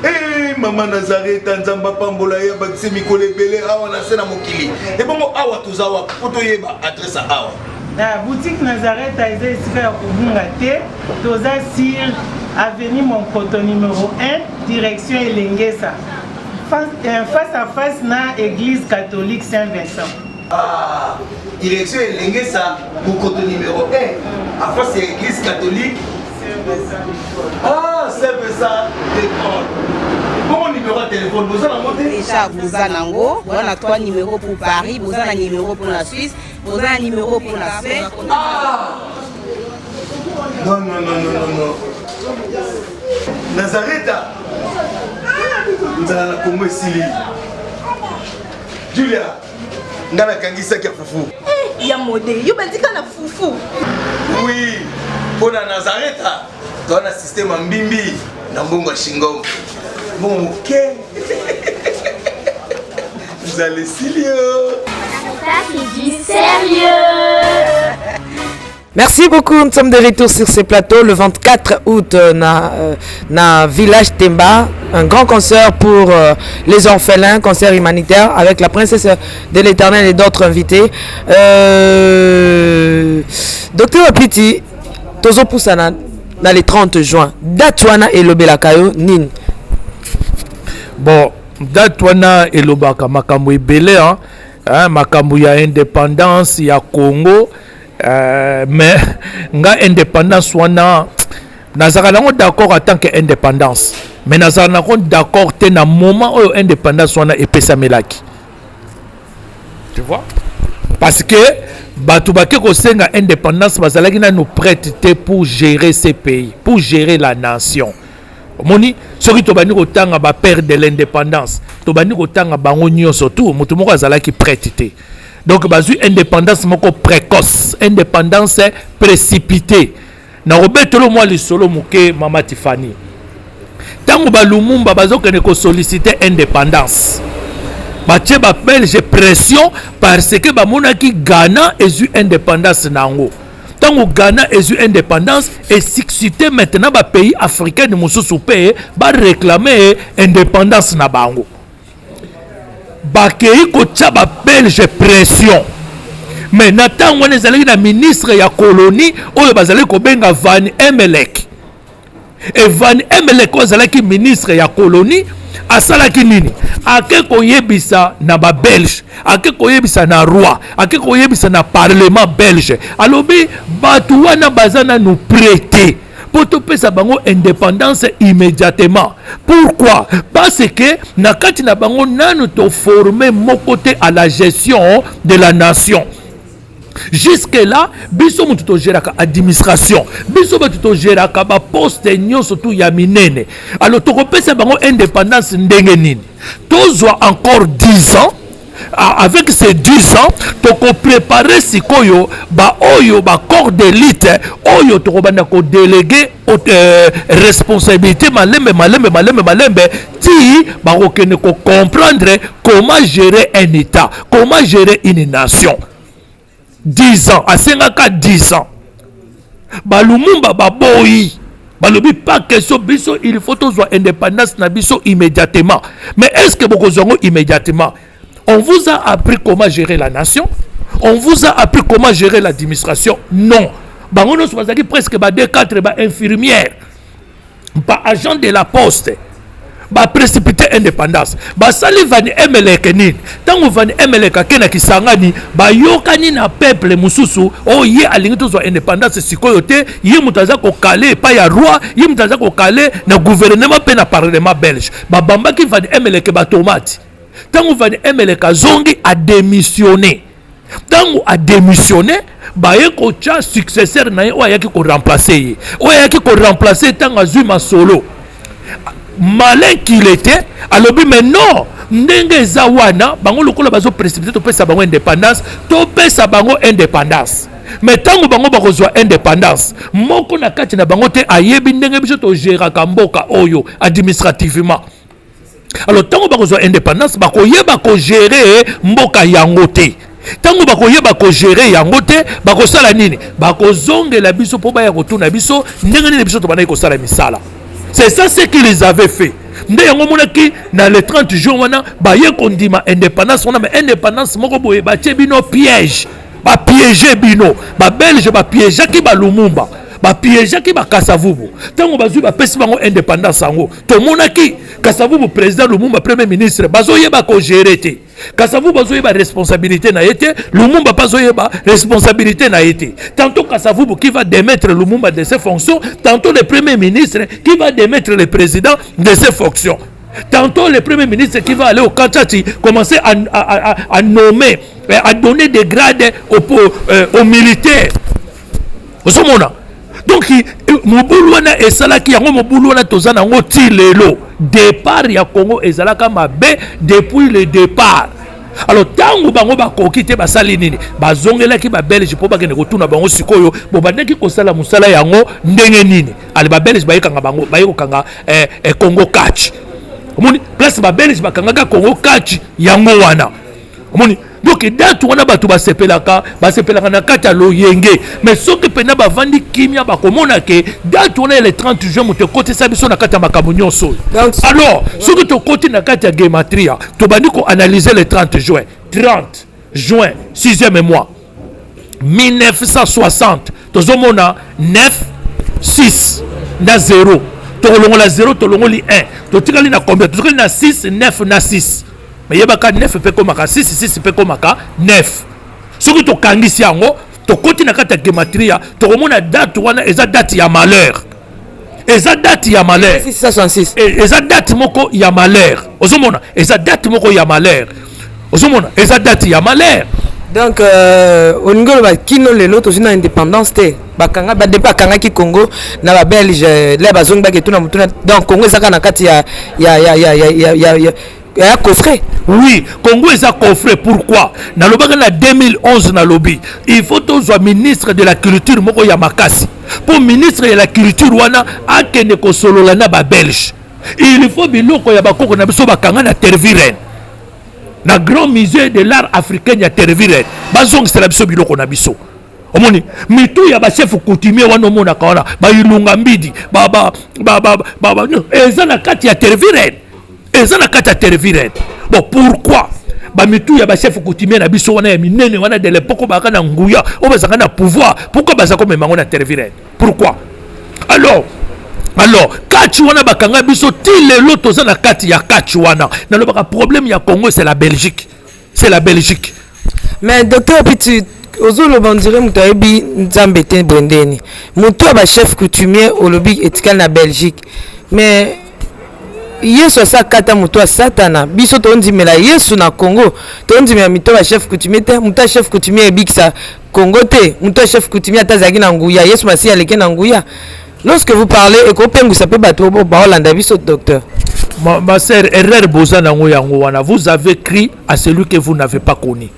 Eh maman Nazareta nzamba pambola ya bakise mikole belé awa na sena mokili. Et bongo awa tozawa poto yeba adresse awa. La boutique Nazareta est ici à Kubungate, toza sur avenue Monkoto numéro 1, direction Elengesa. Face à face na église catholique Saint-Vincent. Ah, direction Elengesa, Monkoto numéro 1, à face de l'église catholique Ah, c'est ça, l'école. Bon numéro de téléphone, vous allez monter déjà, vous avez on a 3 numéros pour Paris, vous avez un numéro pour la Suisse, vous avez un numéro pour la Suède. Ah non, non, non, non, non, non. Nazareta vous allez la Congo Sili. Julia, ngana kangisa kia fufu. Il y a modé, il y a fufu. Oui, pour la Nazareta, dans le système en bimbi, dans le bon chingom. Bon, ok. Vous allez sérieux. Qui dit sérieux. Merci beaucoup, nous sommes de retour sur ce plateau le 24 août na village Temba, un grand concert pour les orphelins, concert humanitaire avec la princesse de l'Éternel et d'autres invités. Docteur Apiti, Tozo Poussana dans les 30 juin, Datouana et Lobelakayo, Nin. Bon, Datouana et Lobaka, makambo ebele, makambo ya indépendance, ya Congo. Mais nga indépendance wana nazala d'accord en tant que indépendance, mais nazala d'accord te na moment où indépendance wana epesa melaki. Tu vois? Parce que batu bake ko senga indépendance bazalaki na nous prêter pour gérer ces pays, pour gérer la nation. Moni soki tobani kotanga ba père de l'indépendance, tobani kotanga bango nyonso tout mutu moko azalaki prêter. Donc bazu indépendance moko précoce, indépendance précipitée. Na robetolo moi li solo muke mama Tiffany. Tango ba Lumumba bazokene ko solliciter indépendance. Batie ba Belge pression parce que ba monaki Ghana ezu indépendance nango. Tango Ghana ezu indépendance et succité maintenant ba pays africain de mususu pe ba réclamer indépendance na bango. Ba kei ko tia ba Belge pression. Mais Nathan on ezali na ministre ya colonie oyo bazali ko benga Van Emelek. Et Van Emelek ozalaki ministre ya colonie asalaki nini? Ake koyebisa na ba Belge, ake koyebisa na roi, ake koyebisa na parlement belge. Alobi batu wana bazana nous prêter pour topesa bango indépendance immédiatement. Pourquoi? Parce que na kati na bango nanu to former mon côté à la gestion de la nation. Jusque là, biso mutu to géraka administration, biso mutu to géraka ba poste nyonso tu ya minene. Alors to kopesa bango indépendance ndenge nini? Tozwa encore 10 ans. Avec ces 10 ans, tu peux préparer sikoyo ba oyo ba corps d'élite oyo to banda ko déléguer responsabilité malembe ti ba okene ko comprendre comment gérer un état, comment gérer une nation. 10 ans, à 10 ans. Ba Lumumba ba boyi. Balobi pas question biso, il faut tous avoir indépendance na biso immédiatement. Mais est-ce que beaucoup zongo immédiatement? On vous a appris comment gérer la nation? On vous a appris comment gérer l'administration? Non. Bangono soazaki presque ba D4 ba infirmière. Ba agent de la poste. Ba précipiter indépendance. Ba sali Van Emelek nini. Tango Van Emelek akena kisangani ba yokani na peuple mususu o ye alingi to zo indépendance sikoyo te ye mutaza ko kale pa ya roi ye mutaza ko kale na gouvernement pe na parlement belge. Ba bambaki Van Emelek ba tomate. Tango Van Emelek zongi a démissionné. Tango a démissionné ba ye ko cha successeur na ye o yaki ko remplacer. O yaki ko remplacer tango azuma solo. Malin qu'il était, alors mais non, ndenge zawana, bango lokola bazo précipiter to pesa bango indépendance, to pesa bango indépendance. Mais tango bango bakozwa indépendance, moko na kati na bango te ayebi ndenge biso to gérer kamboka oyo administrativement. Alors tango bakozwa indépendance, bakoyeba ko gérer mboka yango te. Tango bakoyeba ko gérer yango te, bakosala nini? Bakozongela biso po ba ya kotuna biso, ndenge nini biso to bana ko sala misala. C'est ça ce qu'ils avaient fait. Dans les 30 jours, on a indépendance, on a indépendance, on a bino piège. Ba piéger bino. Ba belge ba piéger ki ba Lumumba. Ba piéger ki ba Kasavubu. Tango bazu ba pesi bango indépendance ango. To monaki Kasavubu président Lumumba premier ministre bazo yeba ko gérer te. Kasavubu bazo yeba responsabilité na yete, Lumumba bazo yeba responsabilité na yete. Tantôt Kasavubu qui va démettre Lumumba de ses fonctions, tantôt le premier ministre qui va démettre le président de ses fonctions. Tantôt le premier ministre qui va aller au Kanchati commencer à nommer, à donner des grades aux militaires. Vous donc, Mobuluana et Salaki, Mobuluana Tozana, Lelo, départ ya Congo et Zalaka Mabe depuis le départ. Alors, tango bango ba kokite ba salinini, ba zongela ki ba belge po ba kene kotuna bango sikoyo, bo ba neki ko sala musala yango ndenge nini. Ali ba belge ba yekanga bango, ba yekanga Congo catch. Omoni place ba belge ba kanga Congo catch yango wana. Omoni donc date wana batu ba sepelaka na kata loyenge, mais soki pena ba vandi kimia ba komona ke date wana le 30 juin moto côté sa biso na kata makambo nyonso. Alors soki to côté na kata gematria to bandi ko analyser le 30 juin 6e mois 1960 tozomona 9 6 na 0 to longola 0 to longoli 1 to tikali na combien to tikali na 6 9 na 6. Mais il y a 9 pe komaka 6 pe komaka 9. Ce que tu kangisi yango to koti na kata gematria to komona date wana eza date ya malheur. eza date ya malheur 666 eza date moko ya malheur ozomona eza date moko ya malheur ozomona eza date ya malheur. Donc olingi oloba kino lelo tozwi na indépendance te bakanga badepa akangaki Congo na babelge le bazongi baketuna mutuna donc Congo ezaka na kati ya coffret. Oui, Congo est à coffret. Pourquoi? Dans le 2011, na lobby, il faut tozwa ministre de la culture moko ya makasi. Pour ministre de la culture wana akende ko solola na ba belge. Il faut biloko ya bakoko na biso bakanga na Tervuren. Na grand musée de l'art africain ya Tervuren. Bazong c'est la biso biloko na biso. Omoni mitu ya ba chef coutumier wana mona kaona ba ilunga mbidi ba eza na kati ya Tervuren. Eza na kati ya Tervuren. Bon, pourquoi bamitu ya ba chef coutumier na biso wana ya minene wana de l'époque baka na nguya o bazaka na pouvoir, pourquoi bazako memango na Tervuren? Pourquoi? Alors kati wana bakanga biso ti lelo toza na kati ya kati wana na lo baka problème ya Congo c'est la Belgique. C'est la Belgique. Mais docteur Petit ozolo bandire mutu ayebi nzambe te bondeni mutu ba chef coutumier au lobby etikal na Belgique. Mais Yesu asakata mutu a satana biso tondimela Yesu na Congo tondimela mito ba chef coutumier te mutu chef coutumier ebikisa Congo te mutu chef coutumier atazaki na nguya Yesu masi aleke na nguya. Lorsque vous parlez et qu'on peut ça peut bateau ba Hollande biso docteur. Ma sœur erreur bozana ngoyango wana vous avez crié à celui que vous n'avez pas connu.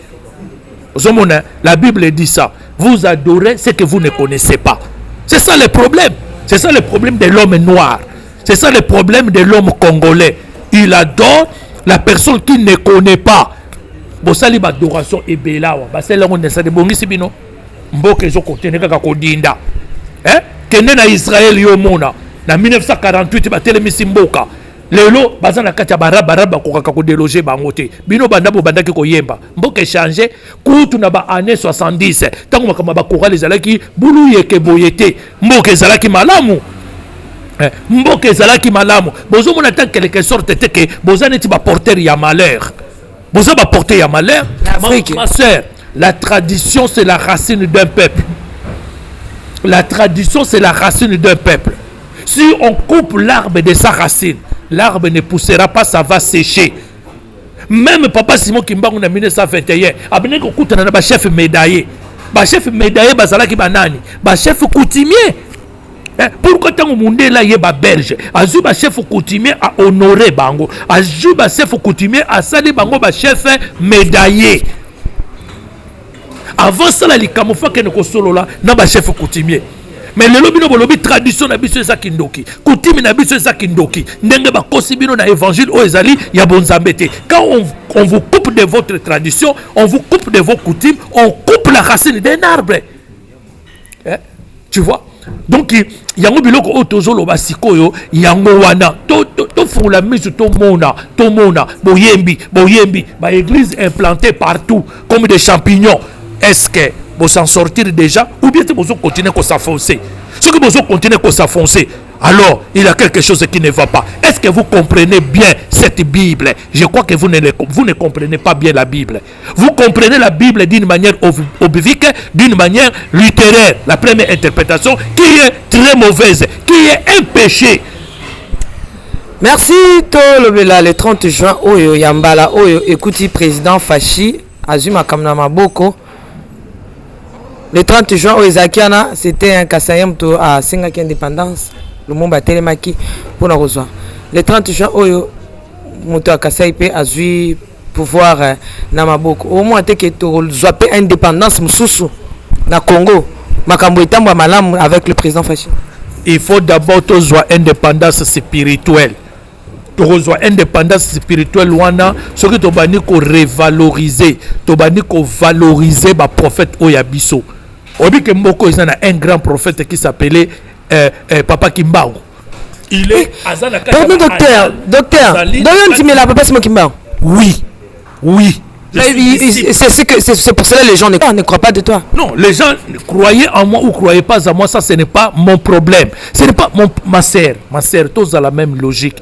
La Bible dit ça. Vous adorez ce que vous ne connaissez pas. C'est ça le problème. C'est ça le problème de l'homme noir. C'est ça le problème de l'homme congolais. Il adore la personne qui ne connaît pas. Bosali badoration ebela wa. Basela on ça de bongisi bino. Mboke zo kontene kaka kodinda. Kende na Israël yo mona. Na 1948 batelemisi mboka. Lelo bazana kati ya baraba kokaka ko déloger bango te. Bino banda bo bandaki ko yemba. Mboke changer kutu na ba année 70. Tango makama ba kokali zalaki bulu yeke boyete. Mboke zalaki malamu. Mboke zalaki malamu. Bozo mona tant quelque sorte te que bozane ti ba porteur ya malheur. Bozo ba porteur ya malheur. Ma sœur, la tradition c'est la racine d'un peuple. La tradition c'est la racine d'un peuple. Si on coupe l'arbre de sa racine, l'arbre ne poussera pas, ça va sécher. Même Papa Simon Kimbangu en 1921, abne ko kutana na ba chef médaillé. Ba chef médaillé bazalaki banani? Ba chef coutumier. Pourquoi tant monde là yeba belge? Azu ba chef coutumier a honoré bango. Azu ba chef coutumier a sali bango ba chef médaillé. Avant ça, les camouflages que nous solo là, n'a pas chef coutumier. Mais le lobby no lobby tradition na biso za kindoki. Coutume na biso za kindoki. Ndenge ba kosibino na évangile o ezali ya bonzambete. Quand on vous coupe de votre tradition, on vous coupe de vos coutumes, on coupe la racine d'un arbre. Tu vois? Donc yango biloko o tozolo basikoyo yango wana to fula misu to mona boyembi ba église implantée partout comme des champignons. Est-ce que vous s'en sortir déjà ou bien vous continuez à s'enfoncer? Si vous continuez à s'enfoncer, alors il y a quelque chose qui ne va pas. Est-ce que vous comprenez bien cette Bible? Je crois que vous ne comprenez pas bien la Bible. Vous comprenez la Bible d'une manière biblique, d'une manière littéraire. La première interprétation qui est très mauvaise, qui est un péché. Merci Tolobela le 30 juin Oyo Yambala Oyo écoutez président Fachi Azuma Kamna Maboko. Le 30 juin au Ezakiana, c'était un Kassayam à Singaki Indépendance. Le monde a télémaki pour nous rejoindre. Le 30 juin, au Moto à Kassaype a eu pouvoir Namaboko. Au moins, que tu as indépendance Moussou na Congo. Makambo Etamba Malam avec le président Fachi. Il faut d'abord avoir indépendance spirituelle. Tu reçois indépendance spirituelle wana ce que tu bani ko revaloriser, tu bani ko valoriser ba prophète Oyabiso. Obi que Mboko il a un grand prophète qui s'appelait Papa Kimbangu. Il est azana kaka. Pardon docteur. Donne-moi un la Papa Simon Kimbangu. Oui. C'est pour cela que les gens ne croient pas de toi. Non, les gens croyaient en moi ou croyaient pas en moi, ça ce n'est pas mon problème. Ce n'est pas ma sœur, tous à la même logique.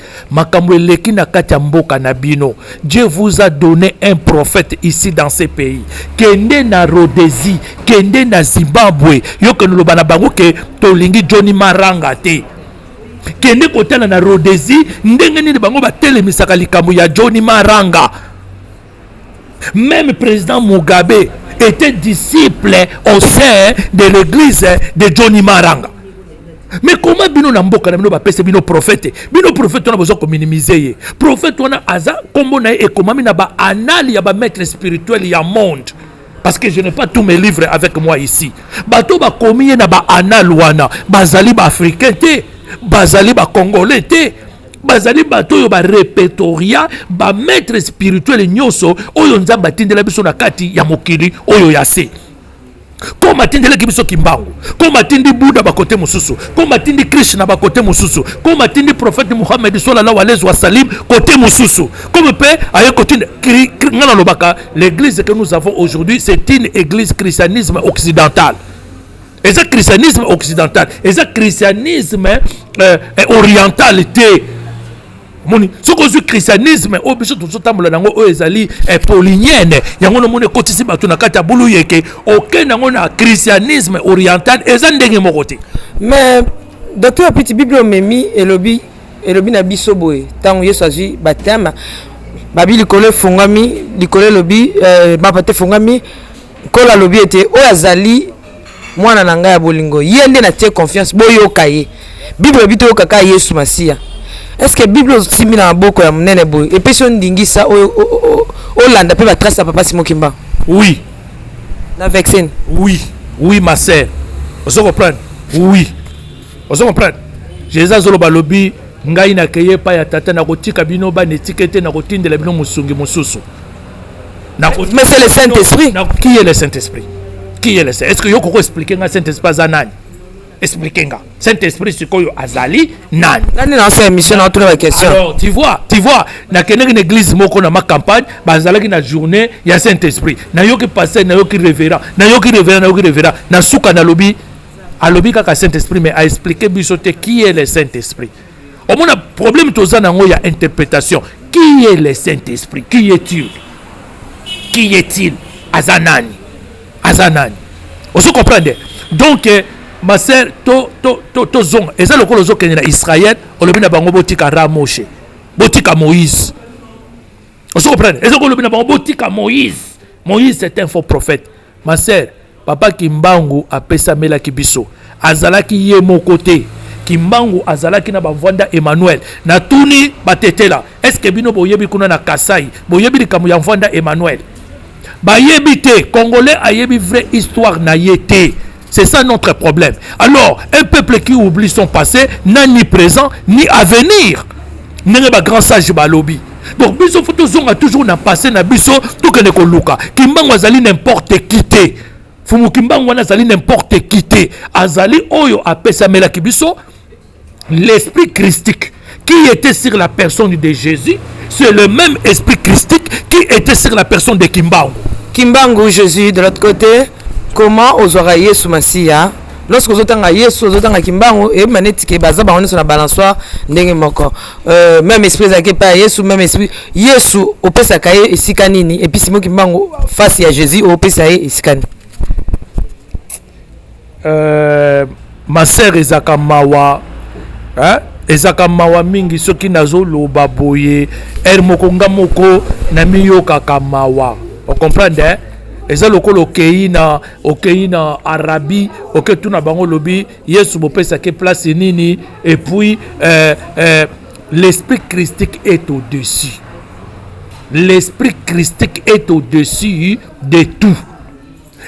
Dieu vous a donné un prophète ici dans ces pays. Kende na Rhodésie, kende na Zimbabwe, yo que nous le banabango que tolingi Johnny Maranga te. kende kotala na Rhodésie ndenge nini bango batelemisaka likambo ya Johnny Maranga. Même président Mugabe était disciple au sein de l'église de Johnny Maranga. Mais comment bino na mboka na bino bapese bino prophète on a besoin de minimiser prophète on a aza kombo na e komami na ba anali ya ba maître spirituel ya monde. Parce que je n'ai pas tous mes livres avec moi ici. Bato ba komi na ba anal wana bazali ba africain te, bazali ba congolais te, bazali bato yo ba répertoria ba maître spirituel nyoso oyo nzamba tindela biso na kati ya mokili oyo yase. Comme atindele kibiso kimbangu, comme atindi Bouddha bakote mususu, comme atindi Krishna bakote mususu, comme atindi prophète Muhammad sallallahu alayhi wa sallam côté mususu, comme pe aye côté ngana lobaka, l'église que nous avons aujourd'hui, c'est une église christianisme occidental. Et ce christianisme occidental, et ce christianisme orientalité. Moni soko zu christianisme o biso to tambola nango o ezali paulinienne yango no mone kotisi bato na kati ya bulu yeke oke nango na christianisme oriental eza ndenge moko te. Mais docteur Petit Bible memi elobi na biso boye tango Yesu azwi batema babi likolo fongami likolo lobi mapate fongami kola lobi ete o azali mwana na ngai ya bolingo yende na tie confiance boyo kaye Bible bito kaka Yesu Masia. Est-ce que la Bible simbi na boko ya munene boy et puis son ndingisa o landa pe ba trace papa Simon Kimba? Oui. Na vaccine? Oui ma sœur. Vous comprenez? Oui. Vous comprenez? Jésus zolo balobi ngai na keye pa ya tata na kotika bino ba netikete na kotindela bino musungi mususu. Mais c'est le Saint-Esprit. Qui est le Saint-Esprit? Qui est le Saint-Esprit? Est-ce que yoko ko expliquer nga Saint-Esprit zanani? Expliquez-nga. Saint-Esprit c'est quoi azali nani? Nani na sa émission na toute la question. Alors tu vois na keneki une église moko na ma campagne bazalaki na journée ya Saint-Esprit. Na yoki passer na yoki révérend na suka na lobi alobi kaka Saint-Esprit mais a expliquer bisote qui est le Saint-Esprit. Au moins problème toza nango ya interprétation. Qui est le Saint-Esprit? Qui est-il? Qui est-il? Azanani. On se comprend? Donc ma sœur to zong eza lokolo zo kenina Israël olobi na bango botika Ramoshe botika Moïse. On se comprend? Eza lokolo na bango botika Moïse c'est un faux prophète. Ma sœur papa Kimbangu apesa mela kibiso azalaki ye mon côté Kimbangu azalaki na bavanda Emmanuel na tuni batetela est-ce que bino boyebi kuna na Kasai boyebi likamu ya vanda Emmanuel bayebi te congolais ayebi vraie histoire na yete. C'est ça notre problème. Alors, un peuple qui oublie son passé n'a ni présent ni avenir. N'est pas grand sage balobi. Donc, biso photo zonga toujours na passé na biso tout que ne koluka. Kimbangu azali n'importe qui te. Fumu Kimbangu azali n'importe qui te. Azali oyo apesa mela kibiso l'esprit christique qui était sur la personne de Jésus, c'est le même esprit christique qui était sur la personne de Kimbangu. Kimbangu Jésus de l'autre côté. Comment ozoka Yesu Masia lorsque ozotanga Yesu ozotanga Kimbangu et maneti ke baza ba on sur la balançoire ndenge moko même esprit zake pa Yesu même esprit Yesu opesa kaye esika nini et puis Simon Kimbangu face à Jésus opesa ye esika nini ma sœur ezaka mawa ezaka mawa mingi soki nazo loba boye moko nga moko na miyoka kamawa on comprend eza lokolo okei na Arabie oke tuna bango lobi Yesu bopesa ke place nini et puis l'esprit christique est au-dessus. L'esprit christique est au-dessus de tout.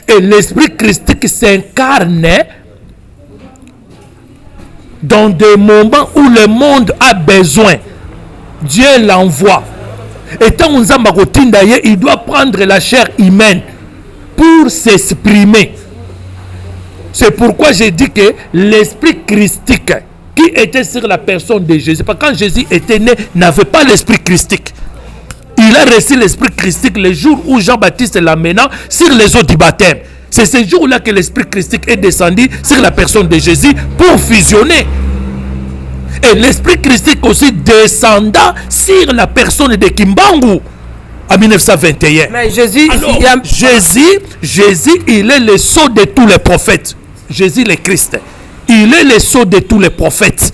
Et l'esprit christique s'incarne dans des moments où le monde a besoin. Dieu l'envoie. Et tant qu'on il doit prendre la chair humaine pour s'exprimer. C'est pourquoi j'ai dit que l'esprit christique qui était sur la personne de Jésus, parce que quand Jésus était né, n'avait pas l'esprit christique. Il a reçu l'esprit christique le jour où Jean-Baptiste l'amena sur les eaux du baptême. C'est ce jour-là que l'esprit christique est descendu sur la personne de Jésus pour fusionner. Et l'esprit christique aussi descendant sur la personne de Kimbangu en 1921. Mais Jésus, alors, Jésus, il est le sceau de tous les prophètes. Jésus le Christ, il est le sceau de tous les prophètes.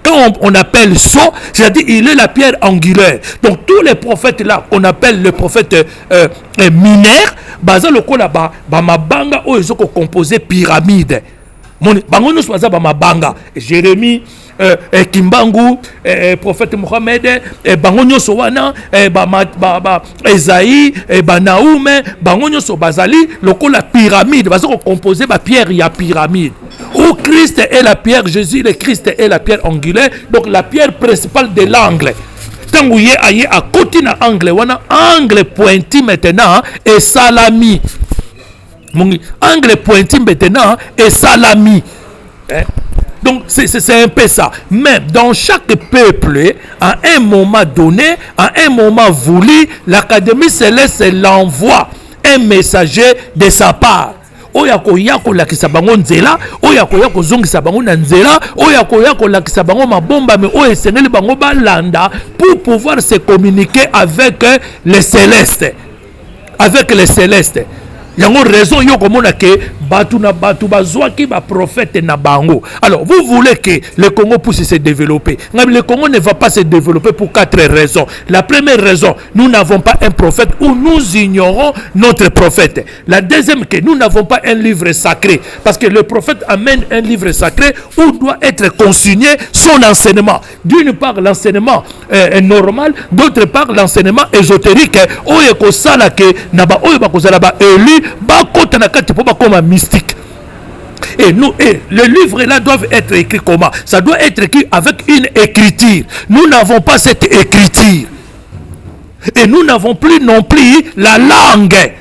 quand on appelle so, c'est-à-dire il est la pierre angulaire. Donc tous les prophètes là, qu'on appelle le prophète mineur, baza le là-bas, mabanga ou ils ont composé pyramide. Bango nous soit ba mabanga. Jérémie, Kimbangu, prophète Mohamed, bango nyoso wana, Esaïe, Naoume, bango nyoso bazali, la pyramide, baza composé ba pierre ya pyramide. Où Christ est la pierre, Jésus le Christ est la pierre angulaire, donc la pierre principale de l'angle. Tant que aye à côté na angle wana, angle pointi maintenant et salami. Angle pointi maintenant et salami. Donc c'est un peu ça. Mais dans chaque peuple, à un moment donné, à un moment voulu, l'Académie céleste l'envoie un messager de sa part. Oya koya kolakisa bango nzela, oya koya kozongisa bango na nzela, oya koya kolakisa bango mabomba mais oya esengeli bango balanda pour pouvoir se communiquer avec les célestes. Avec les célestes. Il y a une raison que batu bazwaki ba prophète na bango. Alors vous voulez que le Congo puisse se développer. Le Congo ne va pas se développer pour 4 raisons. La première raison, nous n'avons pas un prophète ou nous ignorons notre prophète. La deuxième, que nous n'avons pas un livre sacré. Parce que le prophète amène un livre sacré où doit être consigné son enseignement. D'une part l'enseignement normal, d'autre part l'enseignement ésotérique. Oye ko sala ke na ba oye ba ko sala ba élu ba kota na kati po ba koma mystique. Et nous, les livres là doivent être écrits comment? Ça doit être écrit avec une écriture. Nous n'avons pas cette écriture. Et nous n'avons plus non plus la langue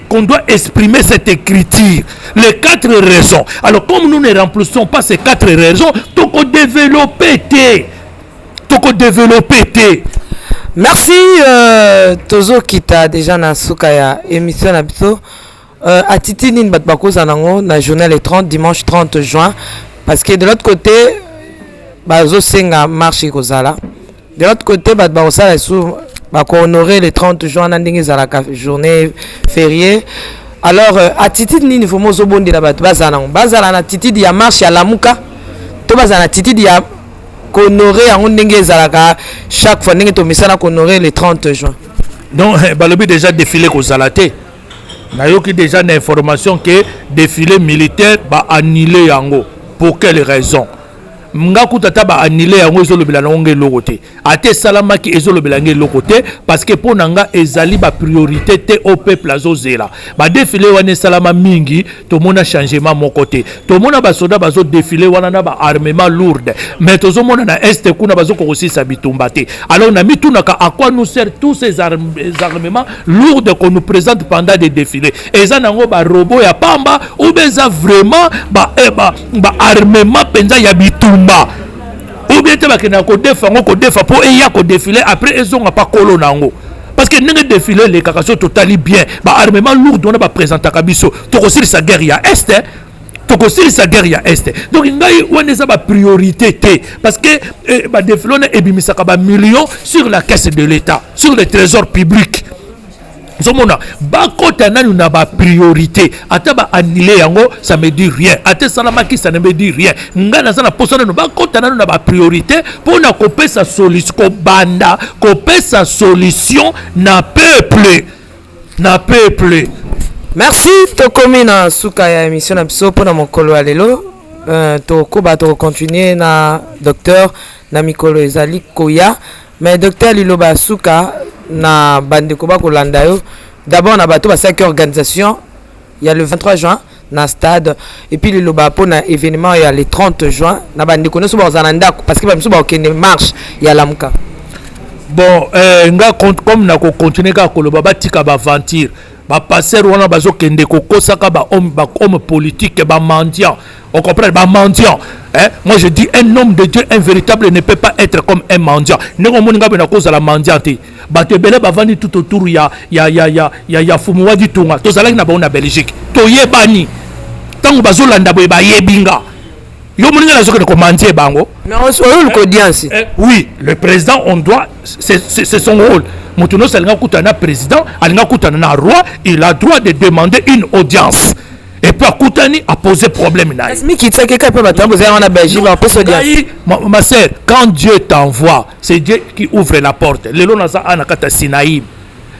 qu'on doit exprimer cette écriture. Les 4 raisons. Alors comme nous ne remplissons pas ces 4 raisons, tout qu'on développer. Merci Tozo Kita déjà na Sukaya émission na biso. Atiti nin batbako zanango na journal 30 dimanche 30 juin parce que de l'autre côté bazo senga marché kozala. De l'autre côté batbako sala sou bako honorer le 30 juin na ndenge zala ka journée fériée. Alors atiti nin faut mozo bondi la bat bazanango. Bazala na titi ya marché ya Lamuka. To bazana titi ya honorer en ndenge zala ka chaque fois ndenge to misala honorer le 30 juin. Donc balobi déjà défilé kozala te. Nayoki déjà une information que défilé militaire va annuler yango. Pour quelle raison? Nga kutata ba annuler yango ezolobela nonge lokote. Ate salama ki ezolobela nge lokote parce que pour nanga ezali ba priorité te au peuple azozela. Ba défilé wane salama mingi to mona changement mon côté. To mona ba soda bazo défilé wana na ba armement lourde. Mais tozo mona na est kuna bazo ko aussi sa bitumba te. Alors na mitunaka à quoi nous sert tous ces armements lourds qu'on nous présente pendant des défilés. Eza nango ba robot ya pamba ou beza vraiment ba armement penza ya bitumba. Ou bien tu vas ko defa pour y a ko défiler après ils ont pas colo nango parce que n'engue défiler les cacasso totally bien ba armement lourd on va présenter kabiso to ko sur sa guerre ya est to ko sur sa guerre ya est donc ngai on ça ba priorité té parce que ba défiler na ebimisa ka ba millions sur la caisse de l'État sur le trésor public. Zomona bakota nanu na ba priorité ata ba annuler yango ça me dit rien ata salamaki ça ne me dit rien ngana sana posona no bakota nanu na ba priorité pour na kopesa solution ko banda kopesa solution na peuple merci to komina suka ya émission na biso pona mokolo alelo to ko ba to continuer na docteur na mikolo ezali koya mais docteur Liloba suka na bande ko ba kolanda yo d'abord na bato ba 5 organisation il y a le 23 juin na stade et puis le loba po na événement il y a le 30 juin na bande ko no so ba zananda parce que ba mso ba okende marche ya Lamuka. Bon nga comme na ko continuer ka koloba batika ba aventure ba passer wana bazo kende ko kosaka ba homme politique ba mendiant. On comprend, bah mendiant. Moi je dis un homme de Dieu, un véritable ne peut pas être comme un mendiant. N'est-ce pas à cause de la mendianté. Bah te belé bah vandi tout autour ya fumuwa di tunga. To zalaki na ba na Belgique. To yebani. Tango bazo landa boy ba yebinga. Yo moninga na zoko ko mendier bango. Mais on le audience. Oui, le président on doit c'est son rôle. Motuno salinga kutana président, alinga kutana na roi, il a droit de demander une audience. et puis akutani a posé problème na mi qui t'a quelqu'un peut battre vous avez en Belgique on peut se dire ma sœur quand Dieu t'envoie c'est Dieu qui ouvre la porte lelo na za ana kata Sinaï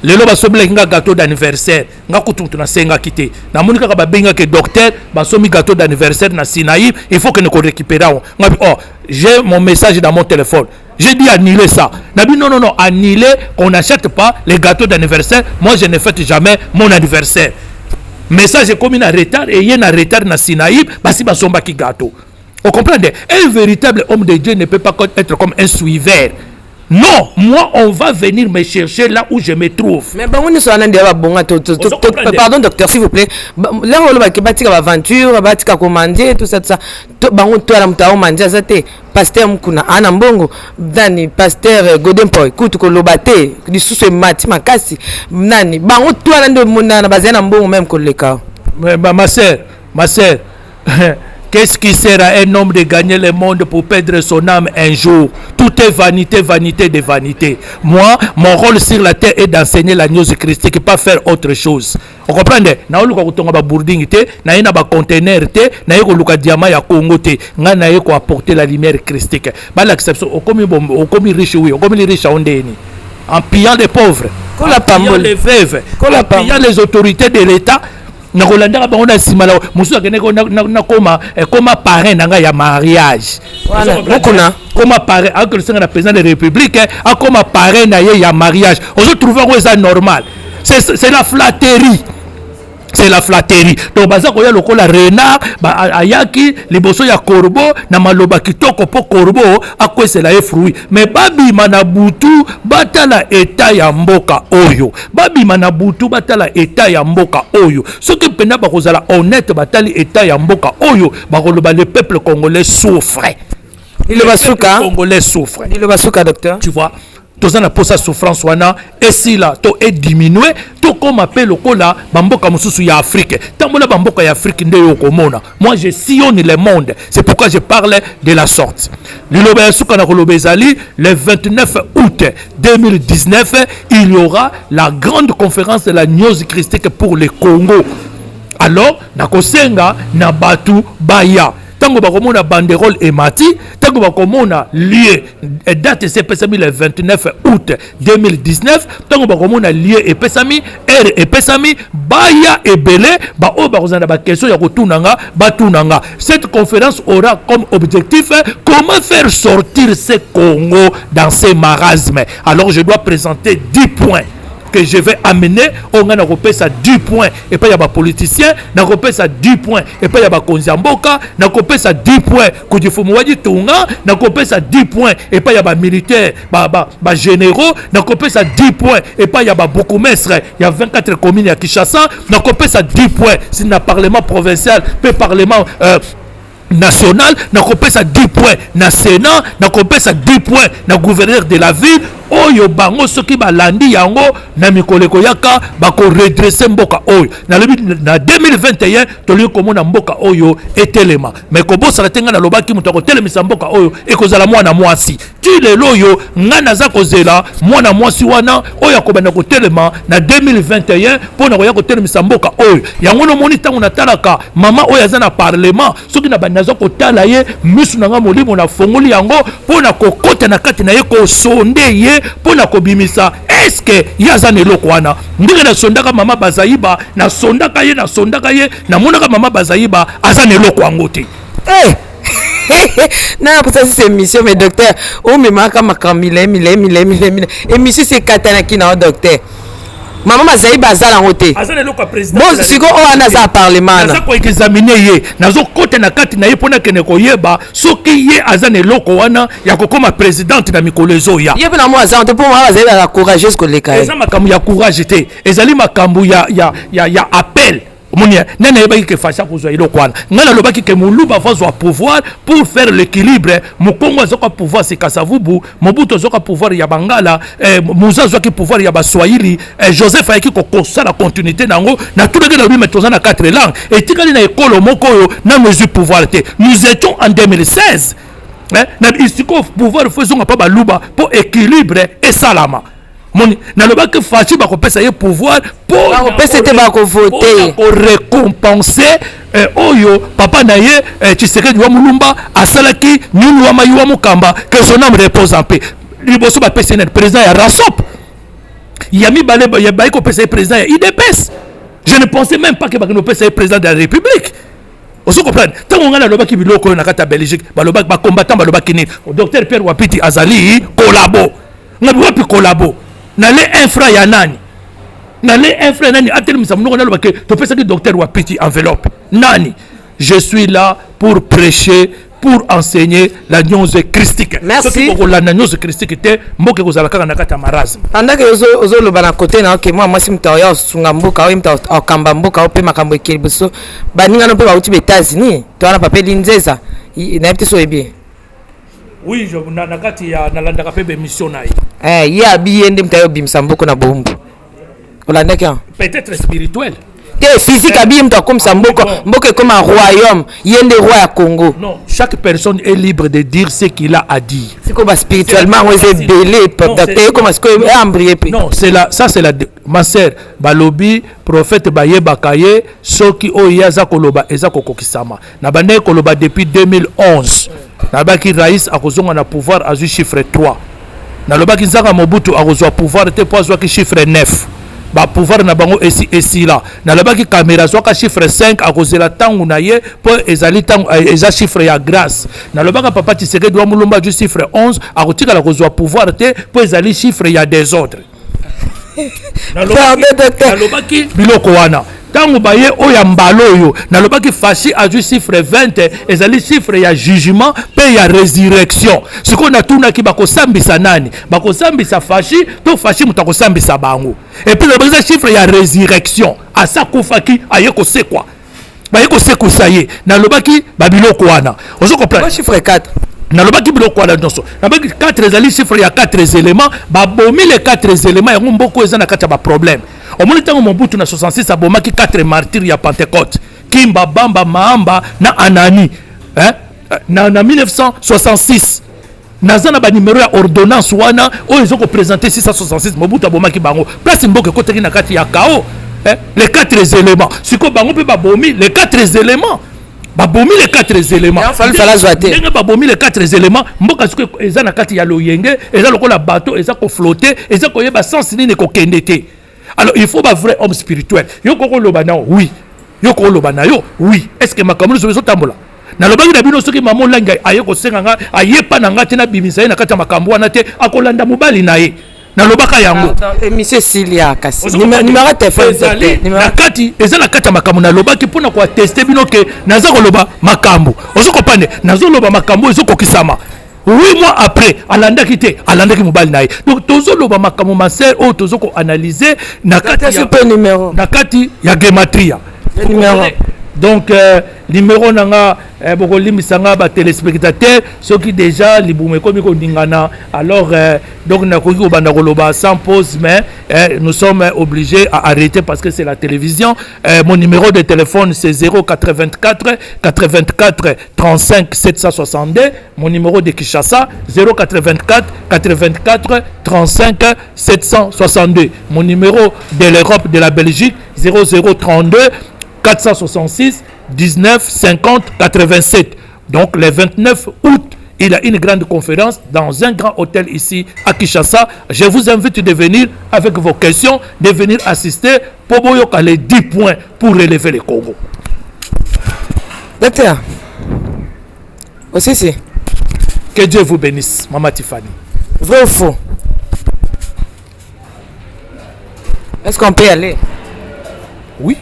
lelo basobela kinga gâteau d'anniversaire nga kutu na senga kité na monika ka babenga que docteur basomi gâteau d'anniversaire na Sinaï il faut que nous récupérons oh j'ai mon message dans mon téléphone j'ai dit annuler ça nabi non annuler on n'achète pas les gâteaux d'anniversaire moi je ne fête jamais mon anniversaire message est comme une retard et il y a un retard na Sinaï basi basomba ki gâteau vous comprenez un véritable homme de Dieu ne peut pas être comme un suiveur. Non, moi on va venir me chercher là où je me trouve. Mais bon, on est sur un endroit bon. Pardon docteur, s'il vous plaît. Là on va bâtir l'aventure, bâtir commander tout ça. Bon, toi là m'ta commander ça te. Pasteur mkuna ana mbongo dani pasteur Godin Boy kutu ko lobate di susu mati makasi nani. Bon, toi là ndo mona bazana mbongo même ko leka. Ma sœur. Qu'est-ce qui sert à un homme de gagner le monde pour perdre son âme un jour? Tout est vanité, vanité de vanité. Moi, mon rôle sur la terre est d'enseigner la news christique, pas faire autre chose. Vous comprenez? Na oluka kutonga ba boarding te, na ina ba container te, na yeko luka diamant ya Congo te, nga na yeko apporter la lumière christique. Ba l'exception, okomi riche oui, okomi riche ondeni. En pillant les pauvres, en pillant les veuves, en pillant les autorités de l'État. Na Rolanda ba on a simala musu akene na koma parrain nanga ya mariage voilà beaucoup comme parrain avec le président de la République a comme parrain na ya mariage on se trouve ça normal c'est la flatterie. C'est la flatterie. Donc baza ko ya lokola renard ba ayaki liboso ya corbeau na maloba kitoko po corbeau akwesela e fruit mais babi manabutu batala eta ya mboka oyo babi manabutu batala eta ya mboka oyo soki pena ba kozala honnête batali eta ya mboka oyo ba koloba le peuple congolais souffre. Le basuka congolais souffre. Le basuka docteur. Tu vois tous na posa souffrance wana et si là to est diminué to comme appelle lokola bamboka mususu ya Afrique tambola bamboka ya Afrique nde yo komona moi je sillonne le monde c'est pourquoi je parle de la sorte liloba ya suka na koloba ezali le 29 août 2019 il y aura la grande conférence de la news christique pour le Congo alors na kosenga na batu baya tango bakomona banderole emati tango bakomona lieu date epesami le 29 août 2019 tango bakomona lieu epesami heure epesami baya ebele ba o bakozana ba question ya kotunanga batunanga. Cette conférence aura comme objectif comment faire sortir ce Congo dans ces marasmes. Alors je dois présenter 10 points que je vais amener on a repé ça 10 points et pas y a pas politicien na repé ça 10 points et pas y a pas konzamboka na repé ça 10 points kudifumu wadi tunga na repé ça 10 points et pas y a pas militaire ba généraux na repé ça 10 points et pas y a pas beaucoup mestre il y a 24 communes à Kinshasa na repé ça 10 points si na parlement provincial pe parlement national na repé ça 10 points na sénat na repé ça 10 points na gouverneur de la ville oyo bango soki balandi yango na mikoleko yaka bako redresser mboka oyo na 2021 toli komona mboka oyo etelema mais ko bosa tenga na lobaki muto ko telemisa mboka oyo ekozala mwana mwasi ti lelo oyo ngana za kozela mwana mwasi wana oyo akobana ko telema na 2021 pona ko ya ko telemisa mboka oyo yango no moni tangu na talaka mama oyo azana parlement soki na banazo ko tala ye misu nanga molimo na fongoli yango pona ko kota na kati na ye ko sonde ye pona ko bimisa eske yaza neloko wana ndenge na sondaka mama bazayiba na sondaka ye na monaka mama bazayiba aza neloko yango te non pour ça c'est émission mais docteur o me maka makamile mile émission c'est katana kina docteur maman bazayiba azala ngote azana loko président bon siko o ana za parlement na ko examiner ye nazo kote na kati na ye pona kene ko yeba soki ye azana loko wana ya kokoma présidente na mikolezo ya ye pena mo azana te pour moi bazayiba la courageuse ko leka eza makambu ya courage te ezali makambu ya appel Mounia, nana yebaki ke fasha kozwa ilo kwana. Ngana lobaki ke muluba fazwa pouvoir pour faire l'équilibre. Mukongo zoka pouvoir c'est Kasavubu, Mobutu zoka pouvoir ya Bangala, Moussa zoka pouvoir ya Baswahili, Joseph ayaki ko kosa la continuité nango na tout le monde lui mettre na 4 langues. Et tikali na école moko yo na mesure pouvoir te. Nous étions en 2016. Na isiko pouvoir faisons pas baluba pour équilibre et salama. moni nalobaki faci bakopesa ye pouvoir bakopesa ete bakovote récompenser oyo papa na ye Tshisekedi wa Mulumba asalaki nini wa mayi wa mukamba que son âme repose en paix liboso bapesa ye président ya Rasop ya mibale ya bayi kopesa ye président ya IDPS. Je ne pensais même pas que bakopesa ye président de la République. Vous comprenez? Tant qu'on a le baki biloko na kata Belgique, balobaki ba combattant balobaki ni docteur Pierre Wapiti azali collabo. Ngabi pi collabo. Na le infra ya nani? Na le infra nani atelimisa mnoko na lobaki to pesa ki docteur Wapiti enveloppe. Nani? Je suis là pour prêcher, pour enseigner la gnose christique. Merci. Pour la gnose christique te mboke kozala kaka na kata marazim. Pendant que ozo loba na côté na que moi sim taoya sunga mboka o mta okamba mboka o pe makambo ekelibuso baninga no pe ba uti be États-Unis to ana pape linzeza na pete so ebi. Oui, je na kati ya nalanda ka pe be mission na ya bi ende mtayo bimsa mboko na bombo. Olanda ka peut-être spirituel. Physique habille mta comme ça mboka comme un royaume yende roi ya Congo. Non, chaque personne est libre de dire ce qu'il a à dire. C'est comme spirituellement on est belé peut-être comme est-ce que embrié. Non, c'est là, ça c'est la ma sœur balobi prophète baye bakaye soki oyaza koloba eza kokokisama. Na bande koloba depuis 2011. Na baki rais akozonga na pouvoir azu chiffre 3. Na lobaki nzaka Mobutu akozwa pouvoir te poazwa ki chiffre 9. Ba pouvoir na bango esi là na lobaki caméra zwaka chiffre 5 akozela tangu na ye po ezali tangu eza chiffre ya grâce na lobaka papa Tshisekedi wa Mulumba du chiffre 11 akotika la kozwa pouvoir te po ezali chiffre ya désordre na lobaki biloko wana tangu baye oya mbalo yo na lobaki faci a du chiffre 20 ezali chiffre ya jugement pe ya résurrection siko na tuna ki bakosambisa nani bakosambisa faci to faci mutakosambisa bango et puis le chiffre ya résurrection asa kufaki aye kosekwa baye kosekwa ye na lobaki babiloko wana ozo comprendre chiffre 4 na lobaki biloko wana nyonso na baki 4 ezali chiffre ya 4 éléments babomi les 4 éléments yango mboko eza na kati ya ba problème au moins tango Mobutu na 66 abomaki 4 martyrs ya Pentecôte Kimba Bamba Mahamba na Anani na 1966 nazana ba numéro ya ordonnance wana oyo ezoko présenter 666 Mobutu abomaki bango place mboke koteki na kati ya kao les 4 éléments siko bango pe babomi les 4 éléments babomi les 4 éléments ndenge babomi les 4 éléments mboka siko eza na kati ya loyenge eza lokola bateau eza ko flotter eza ko yeba sens nini ko kendete. Alors il faut un vrai homme spirituel. Yo koko loba na oui. Yo koko loba na yo oui. Est-ce que makamulu so tambola? Na loba ngi na bino soki mamo langa aye ko senga nga aye pa na ngati na bimisa na kati ya makambo wana te akolanda mobali na ye. Na lobaka yango. Monsieur Silia kasi. Numéro téléphone na kati eza na kati ya makambo na lobaki pona ko tester bino ke naza ko loba makambo. Ozo kopane nazo loba makambo ezo kokisama. 8 mois après alandaki te alandaki mobali na ye donc tozoloba makambo maser oyo tozoko analyser na kati ya gematria donc numéro nanga bokolimbisa nga ba téléspectateur soki déjà libumu ekomi koningana alors donc nakoki kobanda koloba sans pause mais nous sommes obligés à arrêter parce que c'est la télévision. Mon numéro de téléphone c'est 084 84 35 762. Mon numéro de Kinshasa 084 84 35 762. Mon numéro de l'Europe, de la Belgique 0032 466 19 50 87. Donc le 29 août, il y a une grande conférence dans un grand hôtel ici à Kinshasa. Je vous invite de venir avec vos questions, de venir assister pour les 10 points pour relever le Congo. Docteur, aussi c'est. Que Dieu vous bénisse, Maman Tiffany. Vrai ou faux? Est-ce qu'on peut y aller? Oui.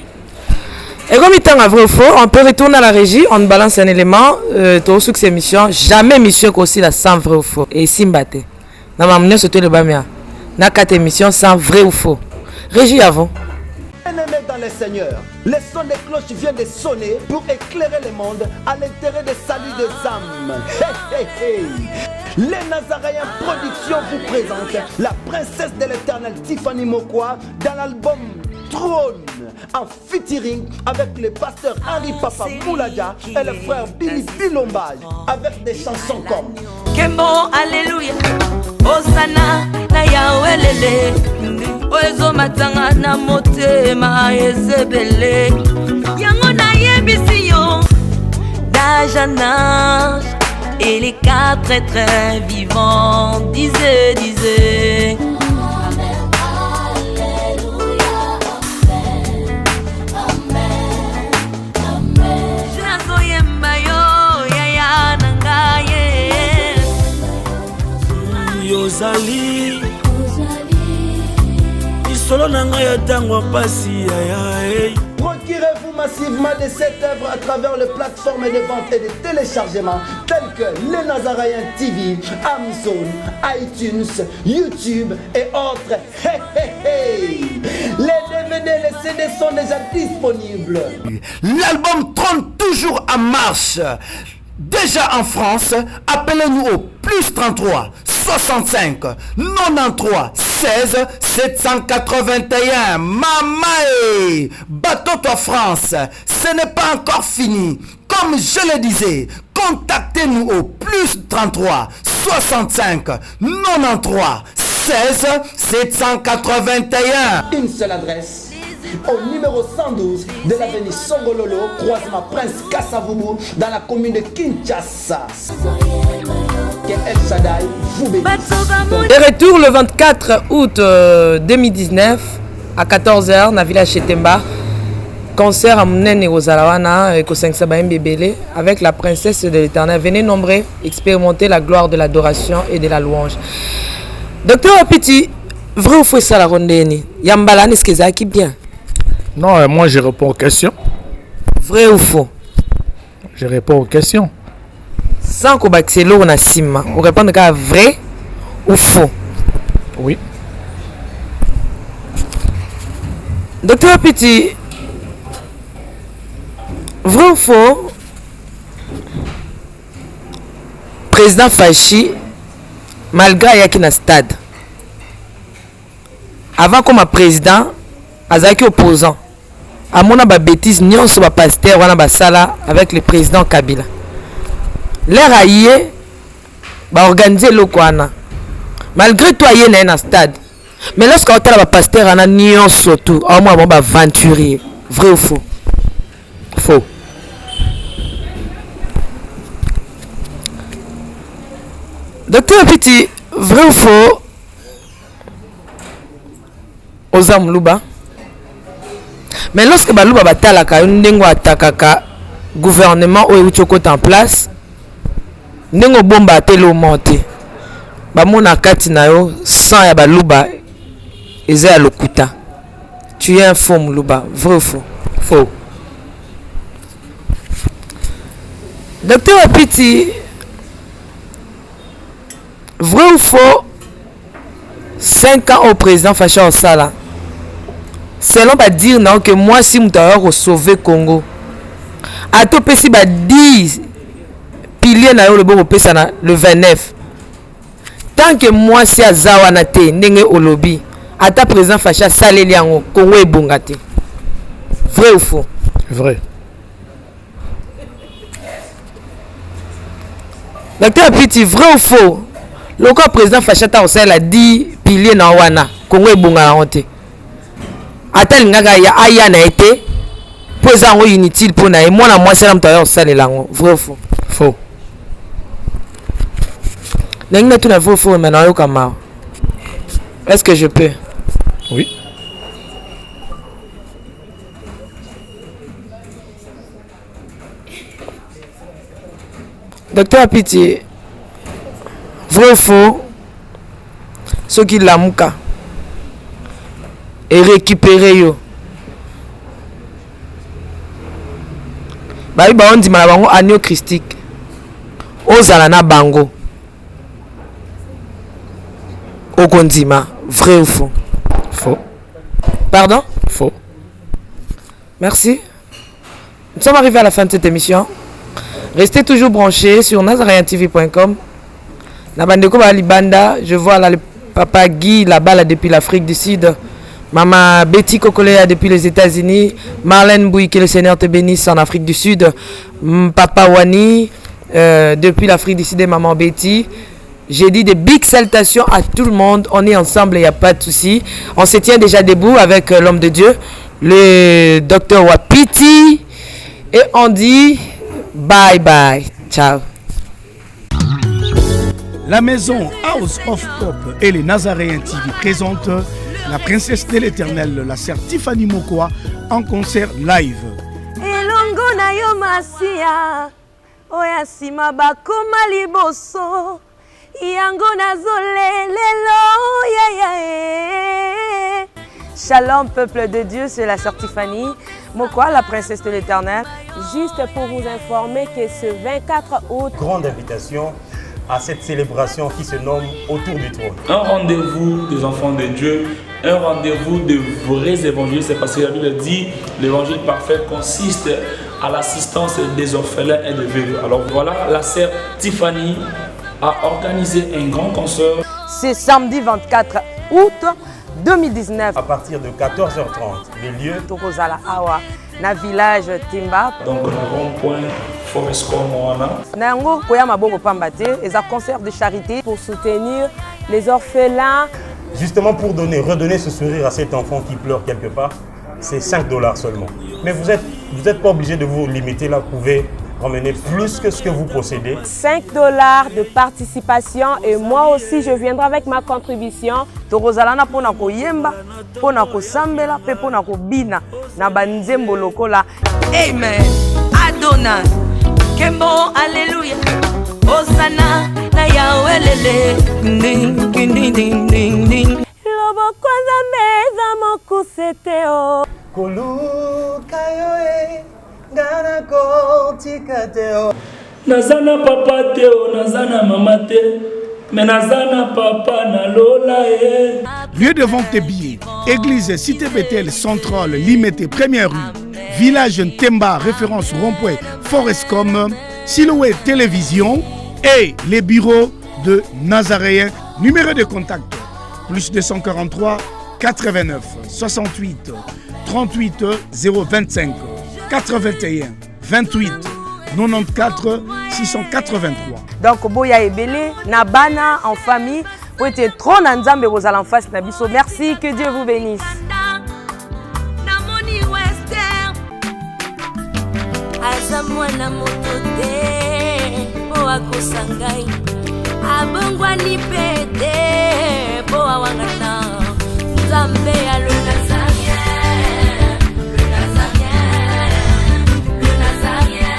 Et comme il est vrai ou faux, on peut retourner à la régie, on balance un élément, tout ce que c'est mission, jamais mission aussi la sans vrai ou faux. Et Simbate. Dans ma manière, c'était le Bamia. N'a 4 émissions sans vrai ou faux. Régie avant. Bien-aimés dans le Seigneur, le son des cloches vient de sonner pour éclairer le monde à l'intérêt des saluts des âmes. Hey, hey, hey. Les Nazaréens Productions vous présentent la princesse de l'éternel Tiffany Mokwa dans l'album Trône en featuring avec le pasteur Henri Papa Mouladia et le frère Billy Bilomba avec des chansons comme Kembo Alléluia Hosanna na Yahweh lele ebele oezo matanga na motema ezebele yango nayebisi yo d'âge en âge et les quatre êtres vivants disait Yozali Isolo nanga ya tango pasi ya. Procurez-vous massivement de cette œuvre à travers les plateformes de vente et de téléchargement telles que Les Nazaréens TV, Amazon, iTunes, YouTube et autres. Hey, hey, hey. Les DVD, les CD sont déjà disponibles. L'album trône toujours en marche. Déjà en France, appelez-nous au plus 33 65 93 16 781. Mamae, bateau en France, ce n'est pas encore fini. Comme je le disais, contactez-nous au plus 33 65 93 16 781. Une seule adresse. Au numéro 112 de l'avenue Songololo, croisement Prince Kassavubu, dans la commune de Kinshasa. Que El Shaddai vous bénisse. Et retour le 24 août 2019 à 14h, dans village Chetemba. Concert à Mounene Ozalawana et Kosengsa Mbebele avec la princesse de l'Éternel. Venez nombreux expérimenter la gloire de l'adoration et de la louange. Docteur Apiti, vrai ou faux ça la rondeni? Yambala, est-ce que ça qui bien? Non, moi je réponds aux questions. Vrai ou faux? Je réponds aux questions. Sans qu'on baxelo on a sima, on répond à vrai ou faux? Oui. Docteur Petit, vrai ou faux? Président Fachi, malgré yaki na stade, avant comme président, azaki opposant. À mon ba bêtise, nyonso ba pasteur wana ba sala avec le président Kabila. L'air aïe ba organiser le kwana. Malgré toi yé na stade. Mais lorsque on ba pasteur ana nyonso tout, au moins bon ba aventurier. Vrai ou faux? Faux. Docteur Petit, vrai ou faux? Ozam Luba. Mais lorsque Baluba batalaka ndenge atakaka gouvernement ou uchoko en place, ndenge bomba telo monté. Ba mona kati na yo sans ya Baluba eza lokuta. Tu es un faux Luba, vrai ou faux? Faux. Docteur Petit, vrai ou faux? 5 ans au président Facha Osala. Selon va dire non que moi si m't'a sauver Congo. A to pesi ba 10 piliers na yo le bon pesa na le 29. Tant que moi si azawana te ndenge olobi, ata président Facha saleli yango Congo e bongate. Vrai ou faux? Vrai. Docteur Petit, vrai ou faux? Le président Facha ta osala 10 piliers na wana Congo e bongana honte. Atel ngaka ya aya na été poza ngo inutile pour na et moi na moi c'est l'amtoya osala lango. Vrai ou faux? Faux. N'engna tout na vrai ou faux maintenant yo kama. Est-ce que je peux? Oui. Docteur Apiti, vrai ou faux? Ce qui l'amuka et récupérer yo. Ba on dit malabango agneau christique. Ozala na bango. Okondima, vrai ou faux? Faux. Pardon? Faux. Merci. Nous sommes arrivés à la fin de cette émission. Restez toujours branchés sur nazareantv.com. Nabandeko Balibanda, je vois là le papa Guy là-bas là, depuis l'Afrique du Sud. Maman Betty Kokolea depuis les États-Unis. Marlène Bouy, que le Seigneur te bénisse en Afrique du Sud. Papa Wani depuis l'Afrique du Sud et maman Betty. J'ai dit des big salutations à tout le monde. On est ensemble, il n'y a pas de souci. On se tient déjà debout avec l'homme de Dieu, le docteur Wapiti. Et on dit bye bye. Ciao. La maison House of Pop et les Nazaréens TV présentent la princesse de l'éternel, la sœur Tiffany Mokoa, en concert live. Elongo na yo masia, oya sima bakoma liboso, yango nazolelelo, yeah. Shalom peuple de Dieu, c'est la sœur Tiffany Mokoa, la princesse de l'éternel. Juste pour vous informer que ce 24 août, grande invitation à cette célébration qui se nomme Autour du trône. Un rendez-vous des enfants de Dieu, un rendez-vous de vrais évangiles. C'est parce que la Bible dit l'évangile parfait consiste à l'assistance des orphelins et des veuves. Alors voilà, la sœur Tiffany a organisé un grand concert. C'est samedi 24 août 2019. À partir de 14h30, les lieux Tokozala Awa, na village Timba. Donc le rond-point Forescom Moana. Nango Koyama Bobo Pambate, et un concert de charité pour soutenir les orphelins. Justement pour redonner ce sourire à cet enfant qui pleure quelque part, c'est 5 $ seulement. Mais vous êtes pas obligé de vous limiter là, vous pouvez ramener plus que ce que vous possédez. 5 $ de participation et moi aussi je viendrai avec ma contribution. Tokozalana pona ko yemba, pona ko sambela, pe pona ko bina na banzembo lokola. Amen. Adonai. Kembo, alléluia. Hosanna, na Yahweh lele. Ding ding ding ding ding. Lobo kwanza meza mokuseteo. Koluka yoe, ngana kotika teo. Nazana papa teo, nazana mama te, mais nazana papa na lola e. Lieu de vente des billets, église Cité Bethel Centrale, Limité, Première rue, village Ntemba, référence rond-point Forescom, Silhouette Télévision et les bureaux de Nazaréens. Numéro de contact, plus 243 89 68 38 025 81 28 94 683. Donc boya ebele na bana en famille pour être trop na nzambe bozala en face na biso. Merci, que Dieu vous bénisse. Azamwana motote po akosangai abongwani pete po awangana nzambe ya le Nazarien, le Nazarien, le Nazarien.